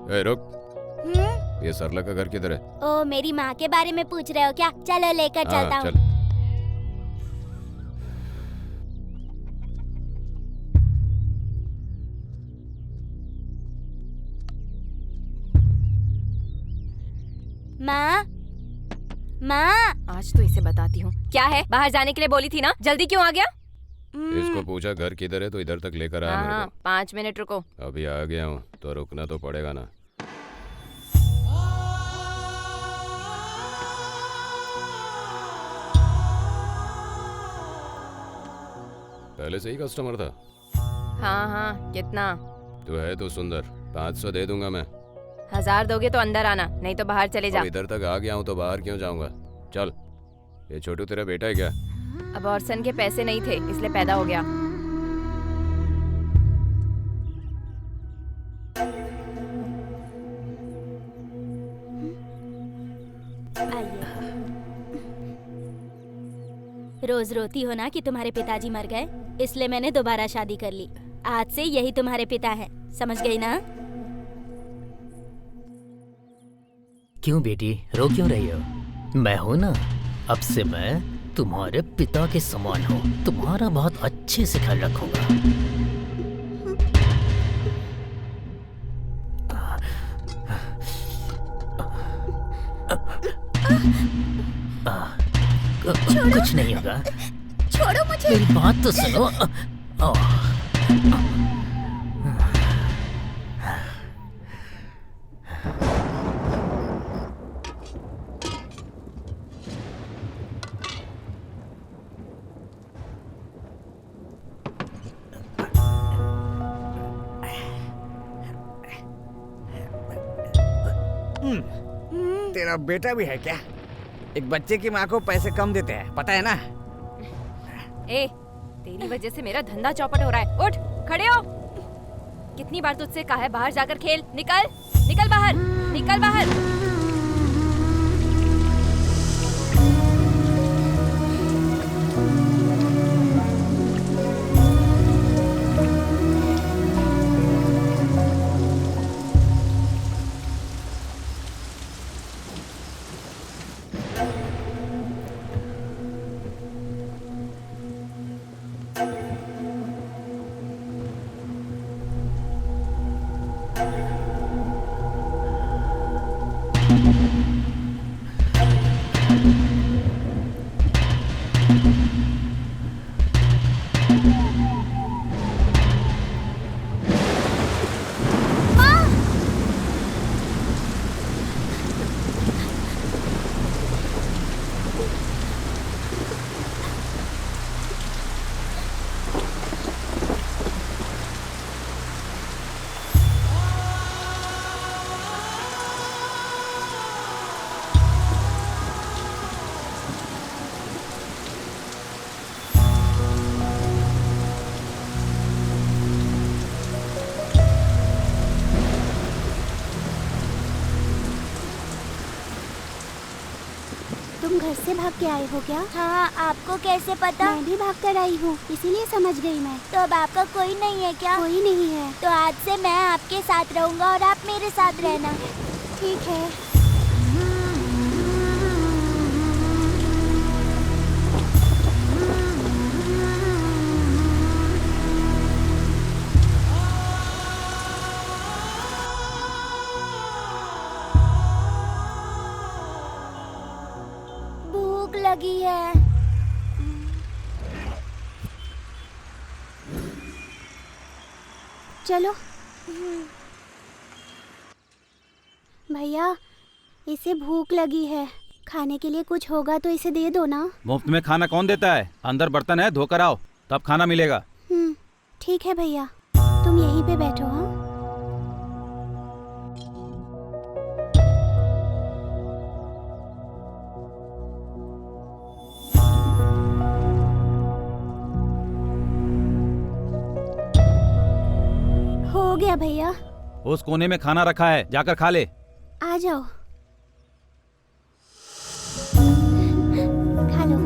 ए रुक, ये सरला का घर किधर है? ओ, मेरी माँ के बारे में पूछ रहे हो क्या? चलो लेकर चलता हाँ हूँ। चल। माँ, माँ। आज तो इसे बताती हूँ। क्या है? बाहर जाने के लिए बोली थी ना, जल्दी क्यों आ गया? इसको पूछा घर किधर है तो इधर तक लेकर आया मेरे हाँ, को। 5 मिनट रुको। अभी आ गया हूँ तो रुकना तो पड़ेगा ना। पहले से ही कस्टमर था? हाँ हाँ, कितना? तू है तो सुंदर, 500 दे दूंगा मैं। 1000 दोगे तो अंदर आना, नहीं तो बाहर चले जा। अब इधर तक आ गया हूँ तो बाहर क्यों जाऊंगा? चल। ये छोटू तेरा बेटा है क्या? अबॉर्शन के पैसे नहीं थे इसलिए पैदा हो गया। रोज रोती हो ना कि तुम्हारे पिताजी मर गए, इसलिए मैंने दोबारा शादी कर ली। आज से यही तुम्हारे पिता हैं, समझ गई ना? क्यों बेटी, रो क्यों रही हो? मैं हूं ना, अब से मैं तुम्हारे पिता के समान हूँ। तुम्हारा बहुत अच्छे से ख्याल रखूंगा। कुछ नहीं होगा। छोड़ो मुझे। मेरी बात तो सुनो। तेरा बेटा भी है क्या? एक बच्चे की माँ को पैसे कम देते हैं, पता है ना? ए, तेरी वजह से मेरा धंधा चौपट हो रहा है। उठ, खड़े हो। कितनी बार तुझसे कहा है बाहर जाकर खेल। निकल, निकल बाहर, निकल बाहर। तुम घर से भाग के आए हो क्या? हाँ, आपको कैसे पता? मैं भी भाग कर आई हूँ, इसीलिए समझ गई मैं। तो अब आपका कोई नहीं है क्या? कोई नहीं है। तो आज से मैं आपके साथ रहूँगा और आप मेरे साथ रहना। ठीक है। भूख लगी है। चलो। भैया, इसे भूख लगी है, खाने के लिए कुछ होगा तो इसे दे दो ना। मुफ्त में खाना कौन देता है? अंदर बर्तन है, धोकर आओ, तब खाना मिलेगा। ठीक है भैया, तुम यहीं पे बैठो। हाँ, हो गया भैया। उस कोने में खाना रखा है, जाकर खा ले। आ जाओ, खा लो।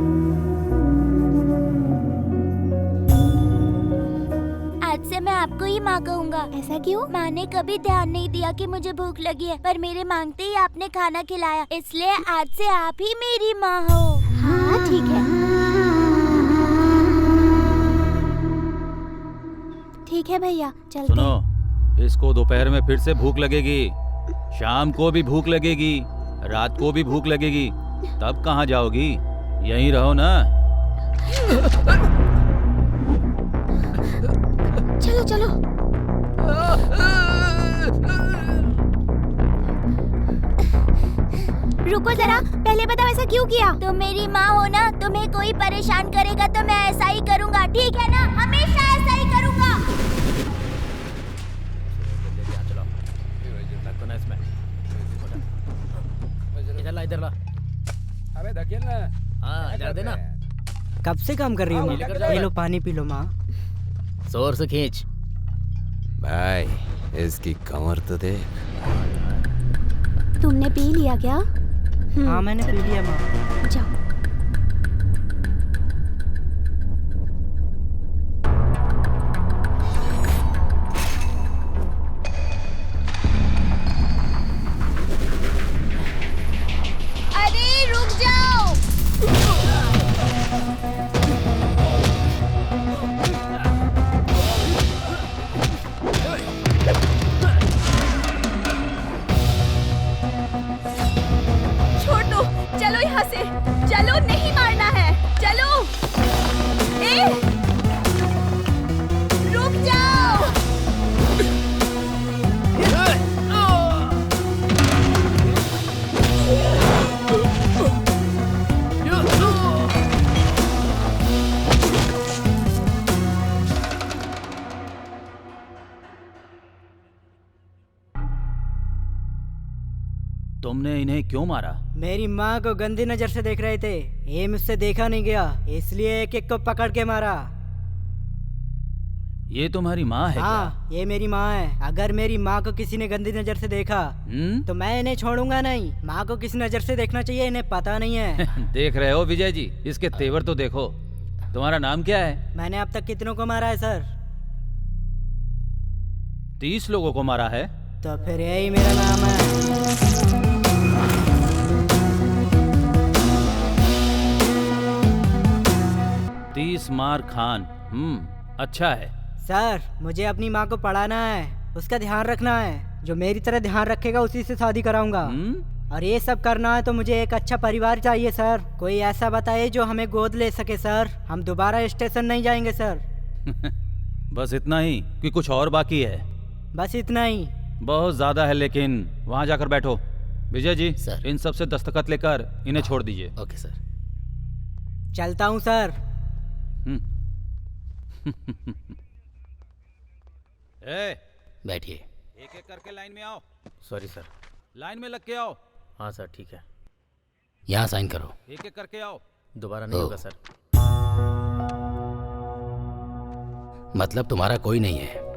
आज से मैं आपको ही माँ कहूँगा। ऐसा क्यों? माँ ने कभी ध्यान नहीं दिया कि मुझे भूख लगी है, पर मेरे मांगते ही आपने खाना खिलाया, इसलिए आज से आप ही मेरी माँ हो। हाँ ठीक है, ठीक है भैया, चलते हैं। सुनो, इसको दोपहर में फिर से भूख लगेगी, शाम को भी भूख लगेगी, रात को भी भूख लगेगी, तब कहाँ जाओगी? यहीं रहो ना। चलो चलो। रुको जरा, पहले बताओ ऐसा क्यों किया? तुम मेरी माँ हो ना, तुम्हें कोई परेशान करेगा तो मैं ऐसा ही करूँगा, ठीक है ना? हमेशा ऐसा ही करूँगा। इधर ला, इधर ला। अबे धकेल ना। हाँ, इधर देना। कब से काम कर रही हो माँ? ये लो पानी पी लो माँ। जोर से खींच। भाई इसकी कमर तो देख। तुमने पी लिया क्या? हाँ मैंने पी लिया माँ। जाओ। अरे रुक जाओ। छोटू, चलो यहाँ से, चलो, नहीं मारना है, चलो। ए, रुक जाओ। तुमने इन्हें क्यों मारा? मेरी माँ को गंदी नजर से देख रहे थे, ये मुझसे देखा नहीं गया, इसलिए एक एक को पकड़ के मारा। ये तुम्हारी माँ है हाँ ये मेरी माँ है। अगर मेरी माँ को किसी ने गंदी नजर से देखा क्या? तो मैं इन्हें छोड़ूंगा नहीं। माँ को किस नजर से देखना चाहिए इन्हें पता नहीं है। देख रहे हो विजय जी, इसके तेवर तो देखो। तुम्हारा नाम क्या है? मैंने अब तक कितनों को मारा है सर? 30 लोगों को मारा है। तो फिर यही मेरा नाम है। 30 मार खान। अच्छा है। सर मुझे अपनी माँ को पढ़ाना है, उसका ध्यान रखना है। जो मेरी तरह ध्यान रखेगा उसी से शादी कराऊंगा। और ये सब करना है तो मुझे एक अच्छा परिवार चाहिए सर। कोई ऐसा बताइए जो हमें गोद ले सके सर। हम दोबारा स्टेशन नहीं जाएंगे सर। बस इतना ही कि कुछ और बाकी है? बस इतना ही। बहुत ज्यादा है, लेकिन वहाँ जाकर बैठो। विजय जी सर। इन सब से दस्तखत लेकर इन्हें छोड़ दीजिए। Okay sir. चलता हूँ सर। ए, बैठिए। एक एक करके लाइन में आओ। Sorry sir. लाइन में लग के आओ। हाँ सर, ठीक है। यहाँ साइन करो। एक एक करके आओ। दोबारा नहीं होगा सर। मतलब तुम्हारा कोई नहीं है?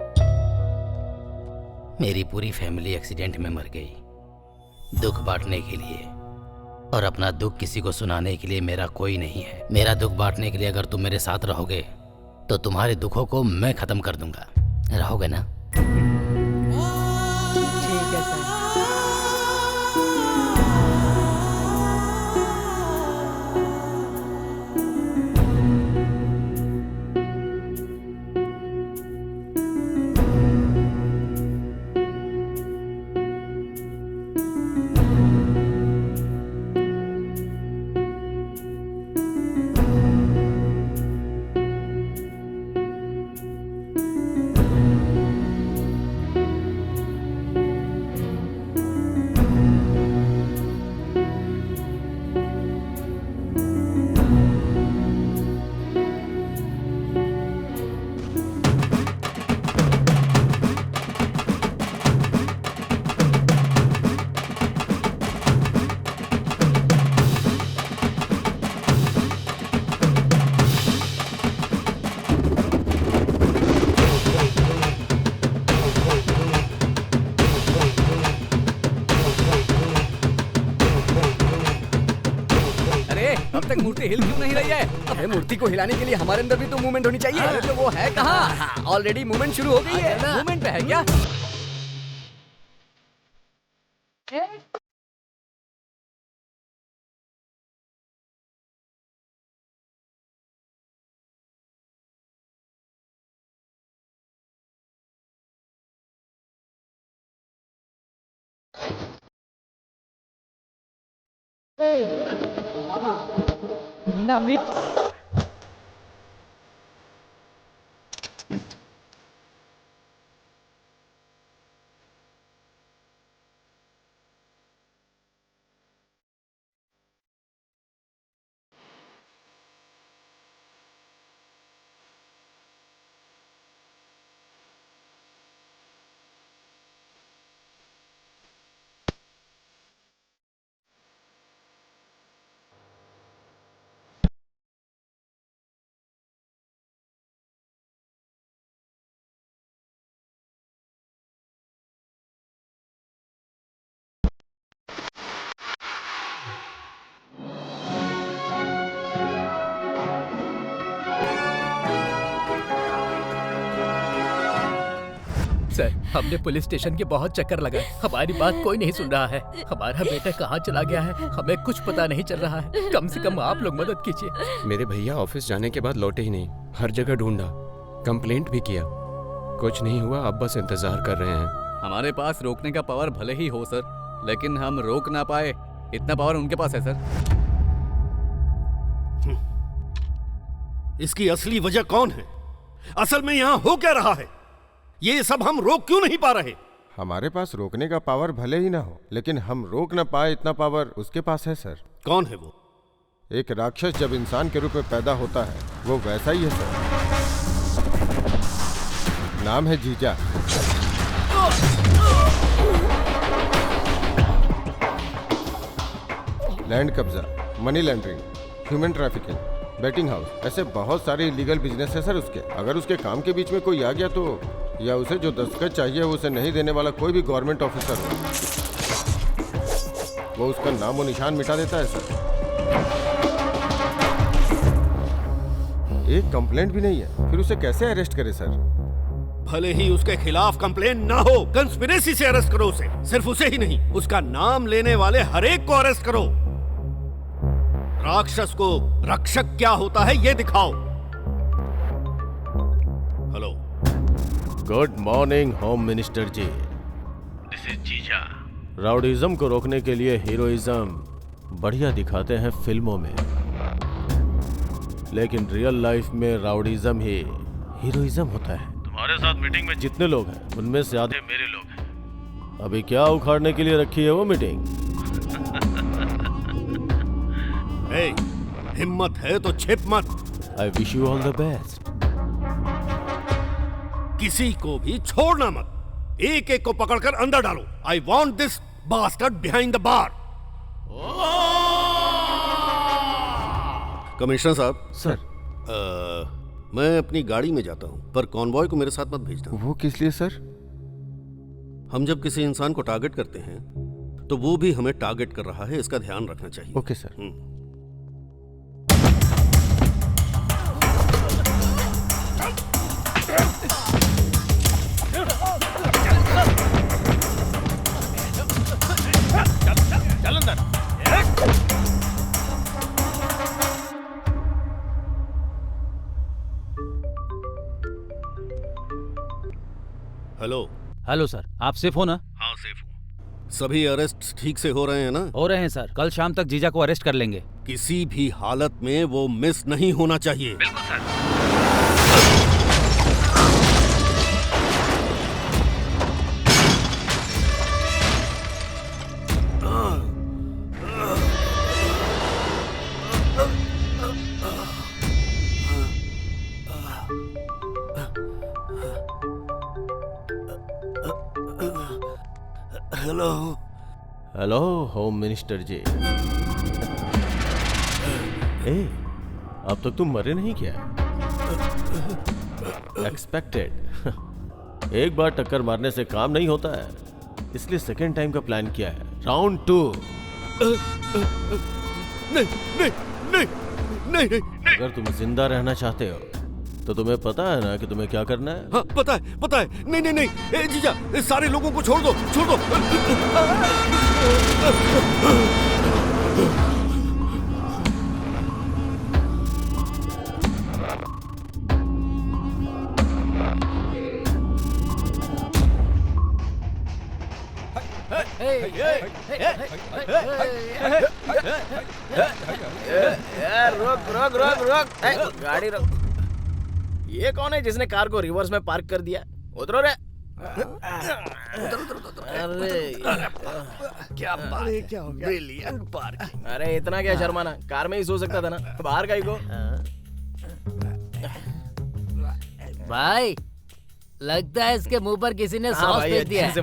मेरी पूरी फैमिली एक्सीडेंट में मर गई। दुख बांटने के लिए और अपना दुख किसी को सुनाने के लिए मेरा कोई नहीं है। मेरा दुख बांटने के लिए अगर तुम मेरे साथ रहोगे तो तुम्हारे दुखों को मैं खत्म कर दूंगा। रहोगे ना? ठीक है सर। मूर्ति हिल क्यों नहीं रही है? अबे मूर्ति को हिलाने के लिए हमारे अंदर भी तो मूवमेंट होनी चाहिए। अरे तो वो है कहाँ? ऑलरेडी मूवमेंट शुरू हो गई है। मूवमेंट पे है क्या? सर, हमने पुलिस स्टेशन के बहुत चक्कर लगाए, हमारी बात कोई नहीं सुन रहा है। हमारा बेटा कहाँ चला गया है, हमें कुछ पता नहीं चल रहा है। कम से कम आप लोग मदद कीजिए। मेरे भैया ऑफिस जाने के बाद लौटे ही नहीं, हर जगह ढूंढा, कंप्लेंट भी किया, कुछ नहीं हुआ। अब बस इंतजार कर रहे हैं। हमारे पास रोकने का पावर भले ही हो सर, लेकिन हम रोक ना पाए, इतना पावर उनके पास है सर। इसकी असली वजह कौन है? असल में यहाँ हो क्या रहा है? ये सब हम रोक क्यों नहीं पा रहे? हमारे पास रोकने का पावर भले ही ना हो, लेकिन हम रोक ना पाए इतना पावर उसके पास है सर। कौन है वो? एक राक्षस जब इंसान के रूप में पैदा होता है वो वैसा ही है सर। नाम है जीजा। लैंड कब्जा, money laundering, human trafficking, betting house, ऐसे बहुत सारे इलीगल बिजनेस है सर उसके। अगर उसके काम के बीच में कोई आ गया तो, या उसे जो दस्तखत चाहिए उसे नहीं देने वाला कोई भी गवर्नमेंट ऑफिसर हो, वो उसका नाम और निशान मिटा देता है सर। एक कंप्लेंट भी नहीं है, फिर उसे कैसे अरेस्ट करे सर? भले ही उसके खिलाफ कंप्लेन ना हो, कंस्पिरेसी से अरेस्ट करो उसे। सिर्फ उसे ही नहीं, उसका नाम लेने वाले हर एक को अरेस्ट करो। राक्षस को रक्षक क्या होता है ये दिखाओ। Hello, good morning home minister जी। दिस इज जीजा। राउडीज्म को रोकने के लिए हीरोइज्म बढ़िया दिखाते हैं फिल्मों में, लेकिन रियल लाइफ में राउडीज्म ही हीरोइज्म होता है। तुम्हारे साथ मीटिंग में जितने लोग हैं उनमें से आधे मेरे लोग हैं। अभी क्या उखाड़ने के लिए रखी है वो मीटिंग? हिम्मत है तो छिप मत। I wish you all the best. किसी को भी छोड़ना मत, एक एक को पकड़कर अंदर डालो। I want this bastard behind the bar. Commissioner साहब। सर। मैं अपनी गाड़ी में जाता हूं, पर कॉन्वॉय को मेरे साथ मत भेजना। वो किस लिए सर? हम जब किसी इंसान को टारगेट करते हैं तो वो भी हमें टारगेट कर रहा है, इसका ध्यान रखना चाहिए। Okay sir. चल अंदर। हेलो। हेलो सर, आप सेफ हो ना? हाँ सेफ हूँ। सभी अरेस्ट ठीक से हो रहे हैं ना? हो रहे हैं सर, कल शाम तक जीजा को अरेस्ट कर लेंगे। किसी भी हालत में वो मिस नहीं होना चाहिए। बिल्कुल sir. Hello. Hello home minister ji. अब तक तुम मरे नहीं क्या? एक्सपेक्टेड। एक बार टक्कर मारने से काम नहीं होता है, इसलिए सेकेंड टाइम का प्लान किया है। राउंड 2। नहीं नहीं नहीं, नहीं नहीं। अगर तुम जिंदा रहना चाहते हो तो तुम्हें पता है ना कि तुम्हें क्या करना है? हाँ पता है। नहीं नहीं नहीं, ए जीजा, सारे लोगों को छोड़ दो, छोड़ दो। रुक रुक रुक रुक, गाड़ी रुक। ये कौन है जिसने कार को रिवर्स में पार्क कर दिया? उतरो रे। अरे क्या बात, क्या हो गया? Brilliant parking. अरे इतना क्या शर्माना, कार में ही सो सकता था ना, बाहर का ही को। भाई लगता है इसके मुंह पर किसी ने सॉस फेंक दिया है।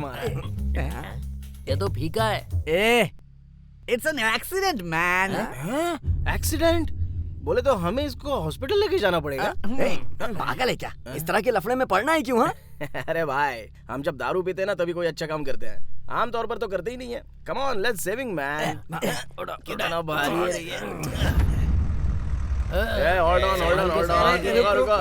ये तो फीका है। It's an accident man. Accident बोले तो हमें इसको हॉस्पिटल लेके जाना पड़ेगा। पागल है क्या? इस तरह के लफड़े में पड़ना है क्यों? अरे भाई, हम जब दारू पीते हैं ना तभी कोई अच्छा काम करते हैं, आमतौर पर तो करते ही नहीं है। Come on, let's saving man. कितना भारी है ये। Hold on hold on hold on, रुको रुको।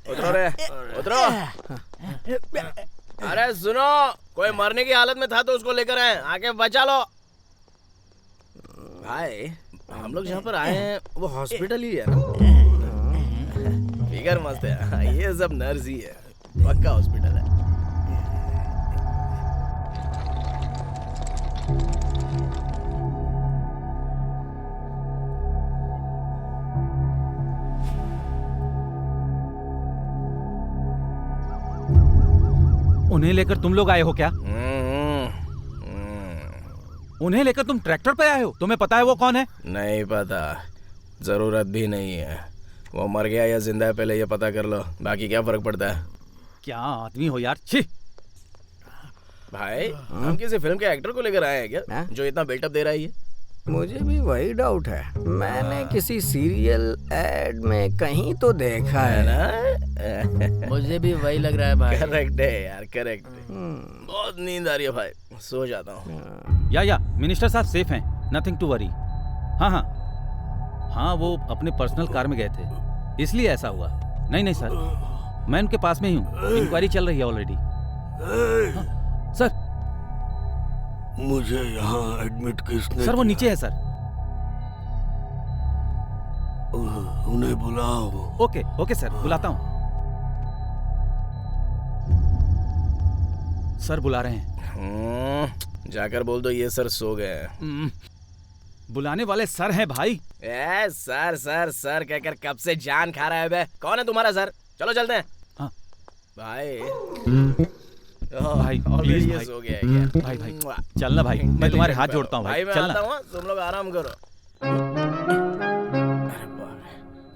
उतरो रे, उतरो। अरे सुनो, कोई मरने की हालत में था तो उसको लेकर आए, आके बचा लो। भाई हम लोग जहाँ पर आए हैं वो हॉस्पिटल ही है ना? फिगर मस्त है, ये सब नर्स ही है, पक्का हॉस्पिटल है। उन्हें लेकर तुम लोग आए हो क्या? उन्हें लेकर तुम ट्रैक्टर पे आए हो? तुम्हें पता है वो कौन है? नहीं पता, जरूरत भी नहीं है। वो मर गया या जिंदा है पहले ये पता कर लो, बाकी क्या फर्क पड़ता है। क्या आदमी हो यार, छी। भाई हम किसी फिल्म के एक्टर को लेकर आए हैं क्या जो इतना बिल्टअप दे रहा है ये? मुझे भी वही डाउट है, मैंने किसी सीरियल एड में कहीं तो देखा है ना। मुझे भी वही लग रहा है भाई। करेक्ट है यार, करेक्ट है। बहुत नींद आ रही है भाई, सो जाता हूँ। या मिनिस्टर साहब सेफ हैं, नथिंग टू वरी। हाँ, वो अपने पर्सनल कार में गए थे, इसलिए ऐसा हुआ। नहीं सर, मैं उनके पास में ही हूँ, इंक्वायरी चल रही है ऑलरेडी। सर मुझे यहाँ एडमिट किसने? सर वो नीचे है सर। उन्हें बुलाओ। ओके सर, बुलाता हूँ। सर बुला रहे हैं। जाकर बोल दो ये सर सो गए। बुलाने वाले सर हैं भाई। सर सर सर कहकर कब से जान खा रहा है बे। कौन है तुम्हारा सर? चलो चलते हैं। हाँ भाई भाई प्लीज भाई, हो गया क्या? भाई चलना भाई, मैं तुम्हारे हाथ जोड़ता हूँ भाई, मैं चलना। आता हूँ, तुम लोग आराम करो। अरे बाप,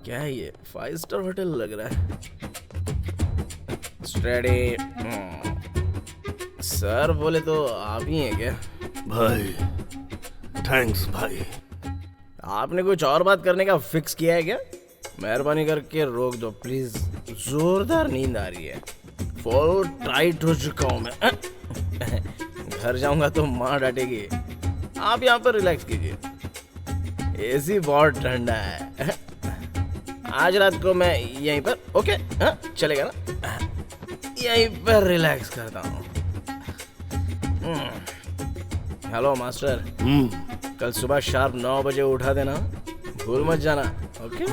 क्या है ये? 5 स्टार होटल लग रहा है। स्टडी। सर बोले तो आप ही हैं क्या? भाई थैंक्स भाई। आपने कुछ और बात करने का फिक्स किया है क्या? मेहरबानी करके रोक दो प्लीज, जोरदार नींद आ रही है, फुल टाइट हो चुका हूँ मैं। घर जाऊंगा तो माँ डांटेगी। आप यहाँ पर रिलैक्स कीजिए, एसी बहुत ठंडा है। आज रात को मैं यहीं पर, ओके चलेगा ना? यहीं पर रिलैक्स करता हूँ। हेलो मास्टर, कल सुबह शार्प 9 बजे उठा देना, भूल मत जाना। Okay,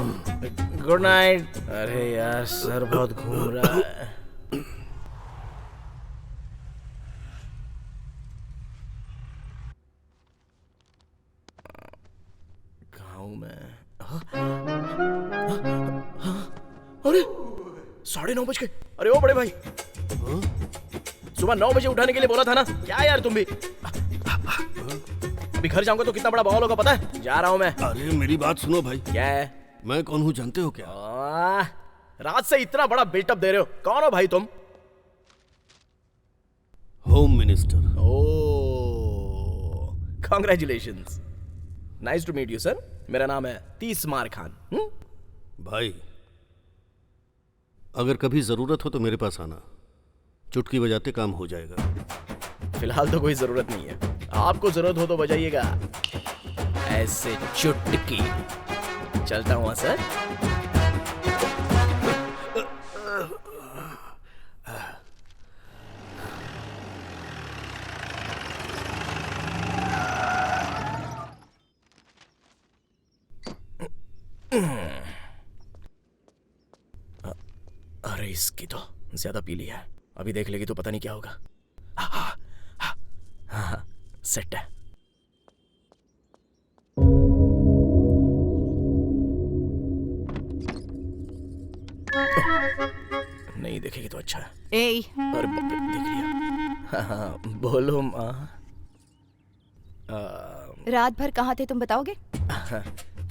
good night. अरे यार सर बहुत घूम रहा है। अरे 9:30 बज गए। अरे ओ बड़े भाई, सुबह 9 बजे उठाने के लिए बोला था ना? क्या यार तुम भी? अभी घर जाऊंगा तो कितना बड़ा बवाल होगा पता है? जा रहा हूं मैं। अरे मेरी बात सुनो भाई। क्या है? मैं कौन हूँ जानते हो क्या? रात से इतना बड़ा बिल्टअप दे रहे हो, कौन हो भाई तुम? Home minister. Oh, congratulations, nice to meet you sir. मेरा नाम है तीसमार खान। भाई अगर कभी जरूरत हो तो मेरे पास आना, चुटकी बजाते काम हो जाएगा। फिलहाल तो कोई जरूरत नहीं है। आपको जरूरत हो तो बजाइएगा, ऐसे चुटकी। चलता हूँ सर। अरे इसकी तो ज्यादा पी लिया है, अभी देख लेगी तो पता नहीं क्या होगा। हाँ, सेट है। नहीं देखेगी तो अच्छा है। अरे बाप रे, देख लिया। हाँ, बोलो माँ। रात भर कहाँ थे तुम बताओगे?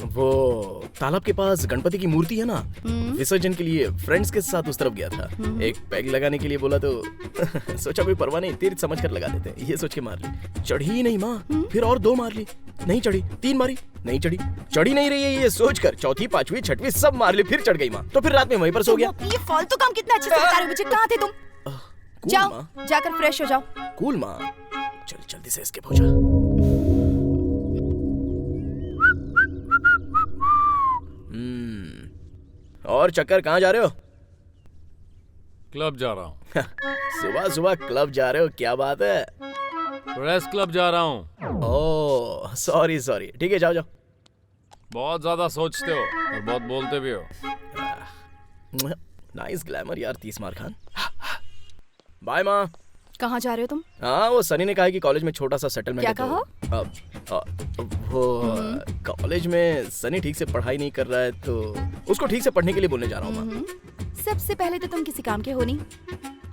वो तालाब के पास गणपति की मूर्ति है ना, विसर्जन के लिए फ्रेंड्स के साथ उस तरफ गया था। एक पैग लगाने के लिए बोला तो सोचा कोई परवाह नहीं, तीर्थ समझ कर लगा देते, ये सोच के मार ली। चढ़ी ही नहीं माँ। फिर और 2 मार ली, नहीं चढ़ी। 3 मारी, नहीं चढ़ी। चढ़ी नहीं रही है ये सोच कर 4th, 5वीं, 6वीं सब मार ली, फिर चढ़ गई माँ। तो फिर रात में वहीं पर सो गया। ये फालतू काम कितना अच्छे से बता रहे हो मुझे। कहाँ थे तुम? जाओ जाकर फ्रेश हो जाओ। कूल माँ, चल जल्दी से एस्केप हो जा। और चक्कर कहाँ जा रहे हो? क्लब जा रहा हूँ। सुबह सुबह क्लब जा रहे हो, क्या बात है? प्रेस क्लब जा रहा हूँ। ओह सॉरी सॉरी, ठीक है जाओ जाओ। बहुत ज्यादा सोचते हो और बहुत बोलते भी हो। नाइस ग्लैमर यार 30 मार खान। बाय माँ। कहाँ जा रहे हो तुम? हाँ वो सनी ने कहा कि कॉलेज में छोटा सा सेटलमेंट। क्या कहो? वो कॉलेज में सनी ठीक से पढ़ाई नहीं कर रहा है तो उसको ठीक से पढ़ने के लिए बोलने जा रहा हूँ माँ। सबसे पहले तो तुम किसी काम के हो नहीं,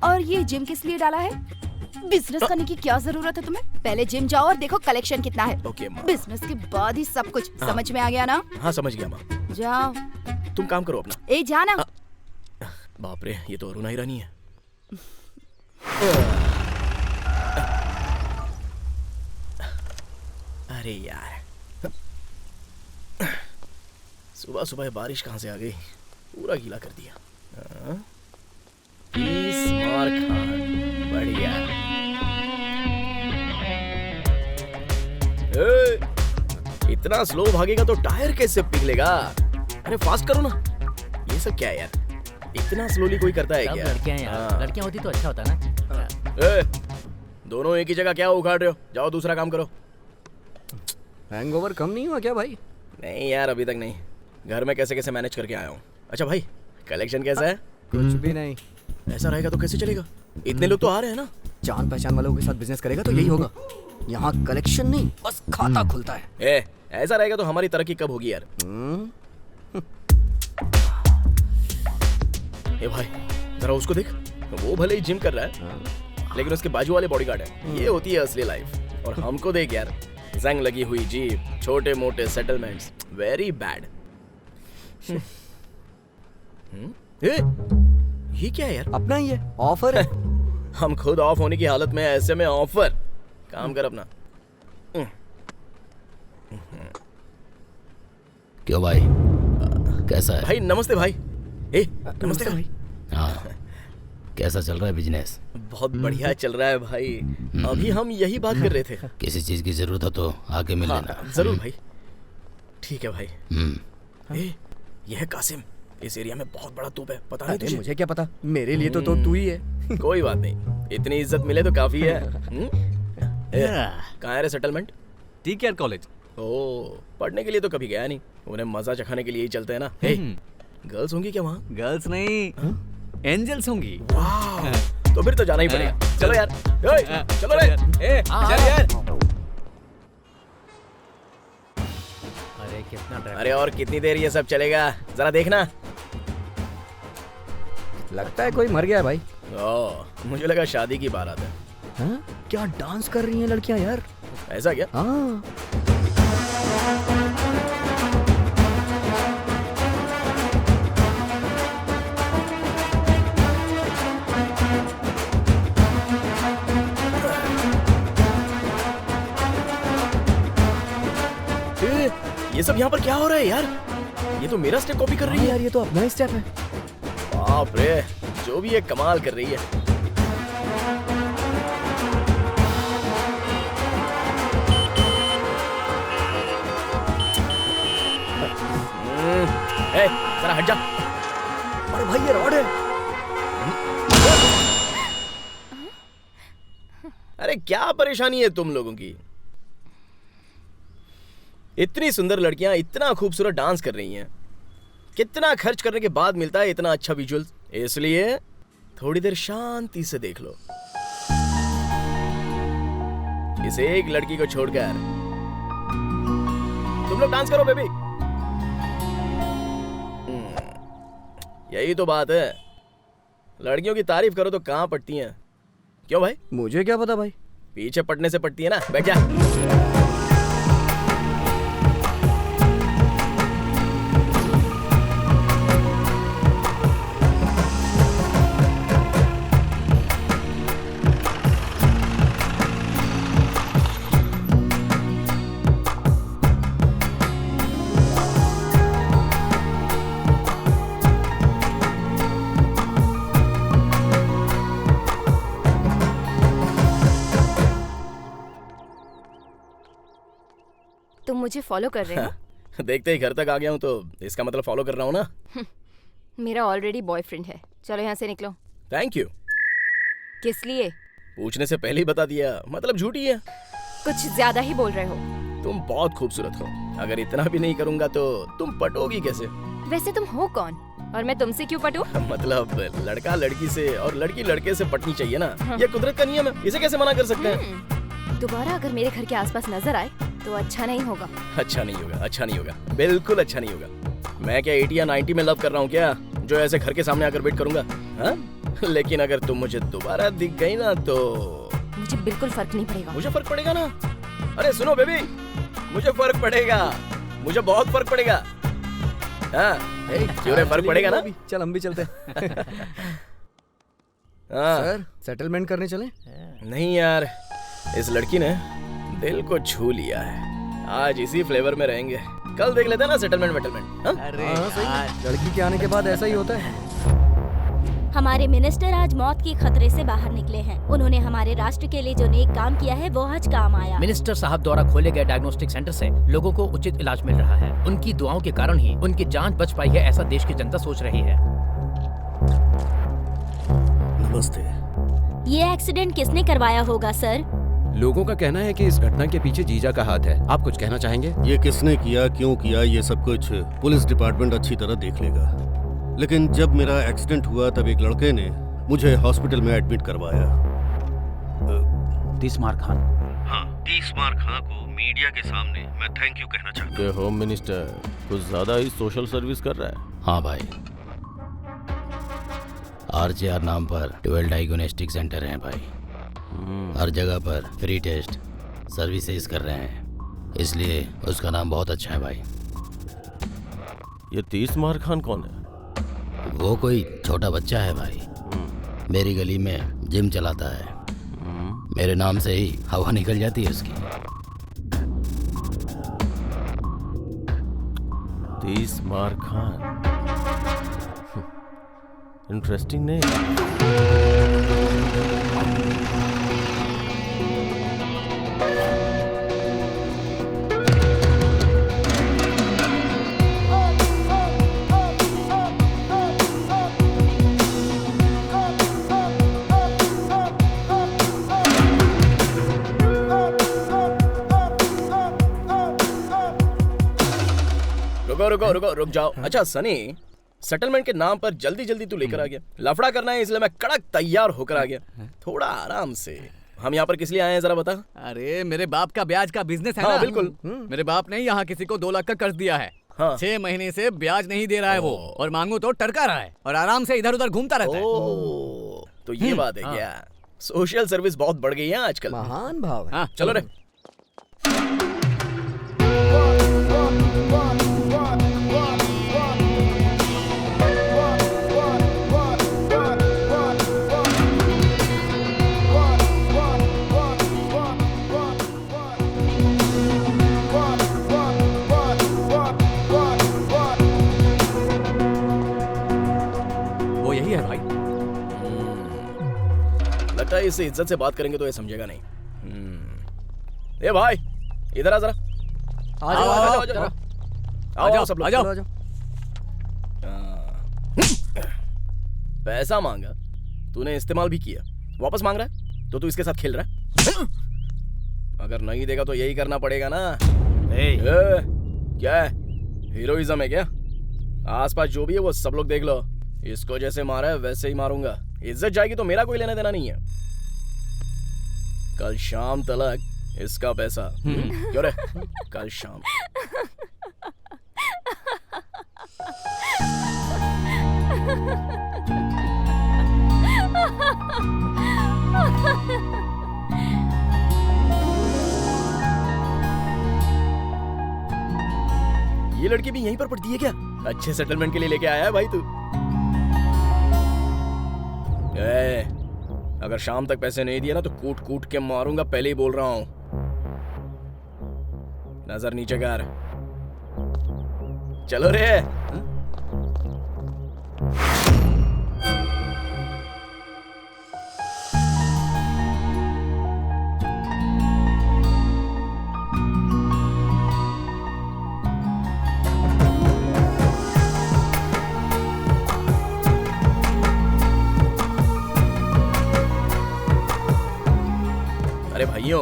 और ये जिम किस लिए डाला है? बिजनेस करने की क्या जरूरत है तुम्हें? पहले जिम जाओ और देखो कलेक्शन कितना है। ओके माँ। बिजनेस के बाद ही सब कुछ। समझ में आ गया ना? हाँ समझ गया माँ। जाओ तुम काम करो अपना। ए जाना। बाप रे, ये तो अरुणा ईरानी है। अरे यार, सुबह सुबह बारिश कहाँ से आ गई, पूरा गीला कर दिया। मार खान, बढ़िया। इतना स्लो भागेगा तो टायर कैसे पिघलेगा? अरे फास्ट करो ना। ये सब क्या है यार, इतना स्लोली कोई करता है क्या? लड़कियां यार, लड़कियां होती तो अच्छा होता ना। दोनों एक ही जगह क्या उखाड़ रहे हो? जाओ दूसरा काम करो। हैंगओवर कम नहीं हुआ क्या भाई? नहीं यार अभी तक नहीं, घर में कैसे कैसे मैनेज करके आया हूँ। अच्छा भाई, कलेक्शन कैसा है? कुछ भी नहीं। ऐसा रहेगा तो कैसे चलेगा? इतने लोग तो आ रहे हैं ना। जान पहचान वालों के साथ बिजनेस करेगा तो यही होगा। यहाँ कलेक्शन नहीं, बस खाता खुलता है। ऐसा रहेगा तो हमारी तरक्की कब होगी यार? ए भाई जरा उसको देख, वो भले ही जिम कर रहा है लेकिन उसके बाजू वाले बॉडीगार्ड है। ये होती है असली लाइफ। और हमको देख यार, जंग लगी हुई जीप, छोटे मोटे सेटलमेंट्स, वेरी बैड। ये क्या है यार? अपना ही है, ऑफर है। हम खुद ऑफ होने की हालत में, ऐसे में ऑफर। काम कर अपना। क्यों भाई, कैसा है? भाई नमस्ते भाई। नमस्ते भाई। हाँ, कैसा चल रहा है बिजनेस? बहुत बढ़िया चल रहा है भाई। अभी हम यही बात कर रहे थे। किसी चीज की जरूरत हो तो आके मिल लेना। जरूर भाई। ठीक है भाई। ये है कासिम, इस एरिया में बहुत बड़ा तोप है, पता नहीं तुझे? मुझे क्या पता, मेरे लिए तो तू ही है। कोई बात नहीं, इतनी इज्जत मिले तो काफी है। कहाँ है रे सेटलमेंट? TKR college. ओ, पढ़ने के लिए तो कभी गया नहीं, उन्हें मजा चखाने के लिए ही चलते हैं ना। गर्ल्स होंगी क्या वहाँ? गर्ल्स नहीं, एंजल्स होंगी। तो फिर तो जाना ही पड़ेगा। चलो यार, चलो रे। चल यार। अरे कितना, अरे और कितनी देर ये सब चलेगा, जरा देखना। लगता है कोई मर गया है भाई। मुझे लगा शादी की बारात है। हाँ? क्या डांस कर रही हैं लड़कियां यार? ऐसा क्या? हाँ। ये सब यहाँ पर क्या हो रहा है यार? ये तो मेरा स्टेप कॉपी कर रही है यार। ये तो अपना ही स्टेप है। बाप रे, जो भी ये कमाल कर रही है। ए, जरा हट जा। अरे भाई ये रॉड है। अरे क्या परेशानी है तुम लोगों की? इतनी सुंदर लड़कियां इतना खूबसूरत डांस कर रही हैं, कितना खर्च करने के बाद मिलता है इतना अच्छा विजुअल्स। इसलिए थोड़ी देर शांति से देख लो। इस एक लड़की को छोड़कर तुम लोग डांस करो बेबी। यही तो बात है, लड़कियों की तारीफ करो तो कहां पटती हैं। क्यों भाई? मुझे क्या पता भाई। पीछे पटने से पटती है ना। बैठ जा। तुम मुझे फॉलो कर रहे हो? देखते ही घर तक आ गया हूं तो इसका मतलब फॉलो कर रहा हूं ना। मेरा ऑलरेडी बॉयफ्रेंड है, चलो यहाँ से निकलो। Thank you. किस लिए? पूछने से पहले ही बता दिया, मतलब झूठी है। कुछ ज्यादा ही बोल रहे हो। तुम बहुत खूबसूरत हो, अगर इतना भी नहीं करूंगा तो तुम पटोगी कैसे? वैसे तुम हो कौन और मैं तुमसे क्यों पटूं? मतलब लड़का लड़की से और लड़की लड़के से पटनी चाहिए ना। ये कुदरत का नियम है, इसे कैसे मना कर सकते हैं? दोबारा अगर मेरे घर के आसपास नजर आए तो अच्छा नहीं होगा। अच्छा नहीं होगा, अच्छा नहीं होगा, बिल्कुल अच्छा नहीं होगा। मैं क्या 80 या 90 में लव कर रहा हूँ क्या, जो ऐसे घर के सामने आकर वेट करूंगा? हाँ? लेकिन अगर तुम मुझे दोबारा दिख गई ना तो मुझे बिल्कुल फर्क नहीं पड़ेगा। मुझे फर्क पड़ेगा ना। अरे सुनो बेबी, मुझे फर्क पड़ेगा, मुझे बहुत फर्क पड़ेगा। हाँ, क्यों रे, फर्क पड़ेगा ना? चल हम भी चलते। सर सेटलमेंट करने चले? नहीं यार, इस लड़की ने दिल को छू लिया है। आज इसी फ्लेवर में रहेंगे, कल देख लेते हैं ना सेटलमेंट वेटलमेंट। अरे लड़की के आने के बाद ऐसा ही होता है। हमारे मिनिस्टर आज मौत के खतरे से बाहर निकले हैं। उन्होंने हमारे राष्ट्र के लिए जो नेक काम किया है वो आज काम आया। मिनिस्टर साहब द्वारा खोले गए डायग्नोस्टिक सेंटर से लोगों को उचित इलाज मिल रहा है। उनकी दुआओं के कारण ही उनकी जान बच पाई है, ऐसा देश की जनता सोच रही है। नमस्ते। ये एक्सीडेंट किसने करवाया होगा सर? लोगों का कहना है कि इस घटना के पीछे जीजा का हाथ है। आप कुछ कहना चाहेंगे? ये किसने किया, क्यों किया, ये सब कुछ पुलिस डिपार्टमेंट अच्छी तरह देख लेगा। लेकिन जब मेरा एक्सीडेंट हुआ तब एक लड़के ने मुझे हॉस्पिटल में एडमिट करवाया। तीसमार खान। हाँ, तीसमार खान को मीडिया के सामने मैं थैंक यू कहना चाहता हूँ। होम मिनिस्टर कुछ ज्यादा ही सोशल सर्विस कर रहा है। हाँ भाई, RJR नाम पर 12 डायग्नोस्टिक सेंटर हैं भाई। हर जगह पर फ्री टेस्ट सर्विसेज कर रहे हैं, इसलिए उसका नाम बहुत अच्छा है भाई। ये तीसमार खान कौन है? वो कोई छोटा बच्चा है भाई, मेरी गली में जिम चलाता है। मेरे नाम से ही हवा निकल जाती है उसकी। तीसमार खान, इंटरेस्टिंग नेम। रुक जाओ। अच्छा सनी, सेटलमेंट के नाम पर जल्दी जल्दी तू लेकर आ गया। लफड़ा करना है इसलिए मैं कड़क तैयार होकर आ गया। थोड़ा आराम से। हम यहाँ पर किस लिए आए हैं जरा बता। अरे मेरे बाप का ब्याज का बिजनेस है हाँ, ना। बिल्कुल। मेरे बाप ने यहाँ किसी को 2 लाख का कर्ज दिया है। हाँ। 6 महीने से ब्याज नहीं दे रहा है वो, और मांगू तो टरका रहा है और आराम से इधर उधर घूमता रहता है। तो ये बात है क्या? सोशल सर्विस बहुत बढ़ गई है आजकल। महान भाव है। हाँ, चलो रे। वो यही है भाई। लगता है इससे इज्जत से बात करेंगे तो ये समझेगा नहीं। ए भाई, इधर आ जरा। आ जाओ आओ सब लोग। आ जाओ। पैसा मांगा, तूने इस्तेमाल भी किया, वापस मांग रहा है तो तू इसके साथ खेल रहा है। अगर नहीं देगा तो यही करना पड़ेगा ना। क्या है, हीरोइज्म है क्या? आसपास जो भी है वो सब लोग देख लो। इसको जैसे मारा है वैसे ही मारूंगा। इज्जत जाएगी तो मेरा कोई लेना देना नहीं है। कल शाम तक इसका पैसा। क्यों रे? कल शाम। ये लड़की भी यहीं पर पढ़ती है क्या? अच्छे सेटलमेंट के लिए लेके आया है भाई तू। अगर शाम तक पैसे नहीं दिए ना तो कूट कूट के मारूंगा, पहले ही बोल रहा हूं। नजर नीचे कर। चलो रे। अरे भाइयों,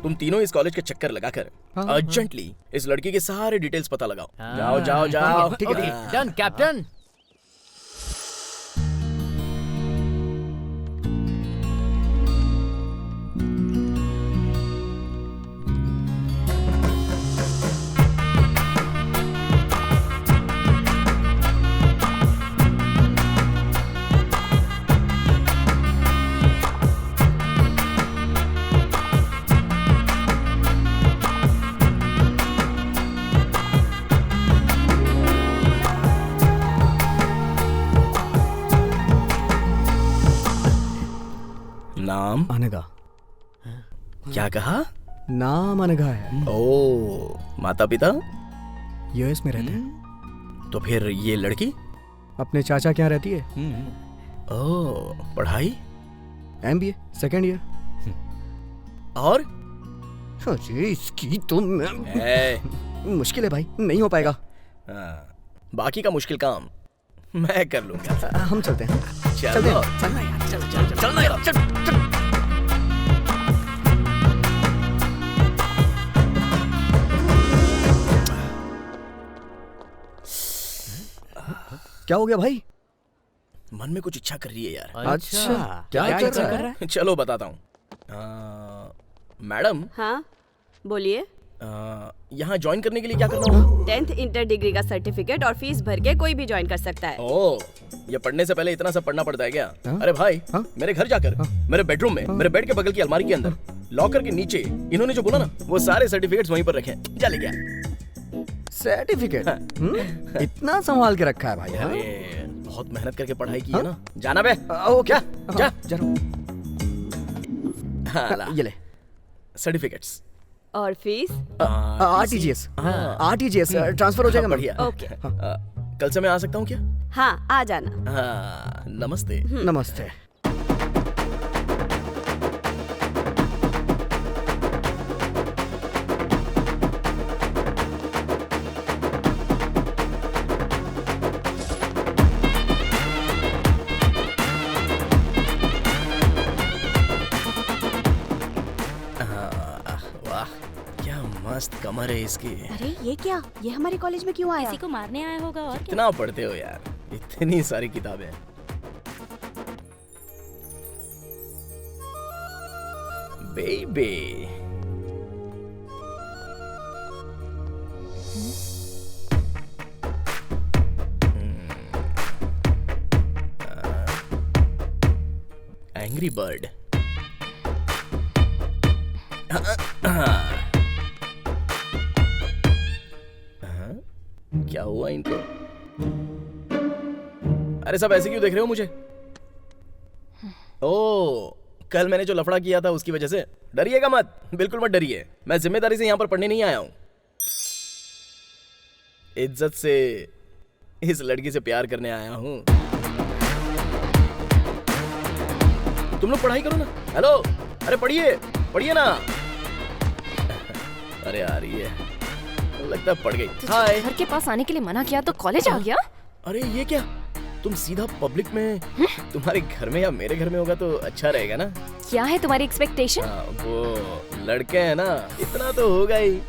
तुम तीनों इस कॉलेज के चक्कर लगाकर अर्जेंटली इस लड़की के सारे डिटेल्स पता लगाओ। जाओ जाओ जाओ। ठीक है, डन कैप्टन। नाम अनघा। क्या कहा? नाम अनघा है। ओ, माता पिता यूएस में रहते हैं। तो फिर ये लड़की अपने चाचा के यहाँ रहती है। ओ, पढ़ाई MBA सेकेंड ईयर। और अरे इसकी तो मुश्किल है भाई, नहीं हो पाएगा। बाकी का मुश्किल काम मैं कर लूंगा। हम चलते हैं। चलो चलना यार, चल चल चल चलना यार, चल चल। क्या हो गया भाई? मन में कुछ इच्छा कर रही है यार। अच्छा, क्या इच्छा कर रहा है? चलो बताता हूँ। मैडम। हाँ बोलिए। यहाँ ज्वाइन करने के लिए क्या करना होगा? 10th इंटर डिग्री का सर्टिफिकेट और फीस भर के कोई भी ज्वाइन कर सकता है। ओह, ये पढ़ने से पहले इतना सब पढ़ना पड़ता है क्या? अरे भाई, मेरे घर जाकर मेरे बेडरूम में मेरे बेड के बगल की अलमारी के अंदर लॉकर के नीचे इन्होंने जो बोला ना वो सारे सर्टिफिकेट्स वहीं पर रखे हैं। जा ले गया सर्टिफिकेट। इतना संभाल के रखा है भाई। अरे बहुत मेहनत करके पढ़ाई की है ना। जाना बे। ओ क्या? जा जरूर। ये ले सर्टिफिकेट्स। और फीस? RTGS ट्रांसफर हो जाएगा। बढ़िया। ओके। कल से मैं आ सकता हूँ क्या? हाँ आ जाना। हाँ, नमस्ते। नमस्ते। मस्त कमर है इसकी। अरे ये क्या? ये हमारे कॉलेज में क्यों आया? किसी को मारने आया होगा। और कितना पढ़ते हो यार, इतनी सारी किताबें। Baby angry bird. क्या हुआ इनको? अरे सब ऐसे क्यों देख रहे हो मुझे? ओ, कल मैंने जो लफड़ा किया था उसकी वजह से। डरिएगा मत, बिल्कुल मत डरिए। मैं जिम्मेदारी से यहाँ पर पढ़ने नहीं आया हूँ। इज्जत से इस लड़की से प्यार करने आया हूँ। तुम लोग पढ़ाई करो ना। हेलो, अरे पढ़िए पढ़िए ना। अरे आ रही है, लगता है पढ़ गई। हाय। घर के पास आने के लिए मना किया तो कॉलेज आ गया। अरे ये क्या? तुम सीधा पब्लिक में तुम्हारे घर में या मेरे घर में होगा तो अच्छा रहेगा ना। क्या है तुम्हारी एक्सपेक्टेशन? वो लड़के हैं ना, इतना तो होगा ही।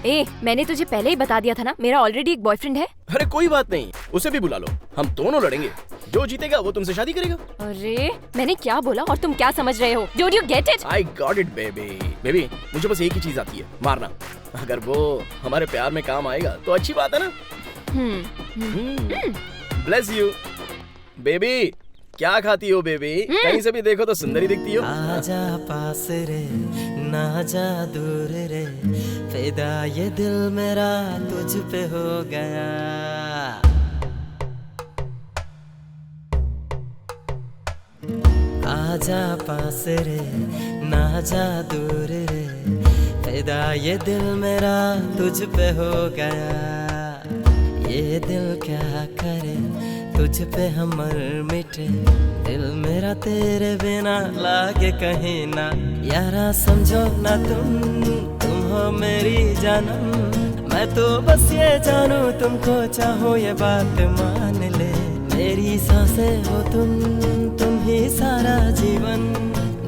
ए, मैंने तुझे पहले ही बता दिया था ना, मेरा ऑलरेडी एक बॉयफ्रेंड है। अरे कोई बात नहीं, उसे भी बुला लो, हम दोनों लड़ेंगे। जो जीतेगा वो तुमसे शादी करेगा। अरे मैंने क्या बोला और तुम क्या समझ रहे हो? Don't you get it? I got it baby। Baby मुझे बस एक ही चीज आती है, मारना। अगर वो हमारे प्यार में काम आएगा तो अच्छी बात है ना। Bless you baby. क्या खाती हो बेबी? कहीं से भी देखो तो सुंदरी दिखती हो। आजा पास रे ना जा दूर रे, फिदा ये दिल मेरा तुझ पे हो गया। आजा पास रे ना जा दूर रे, फिदा ये दिल मेरा तुझ पे हो गया। ये दिल क्या करे तुझ पे हमर मिटे, दिल मेरा तेरे बिना लागे कहीं ना। यारा समझो ना तुम हो मेरी जानम, मैं तो बस ये जानू तुमको चाहूँ ये बात मान ले। मेरी सांसें हो तुम ही सारा जीवन,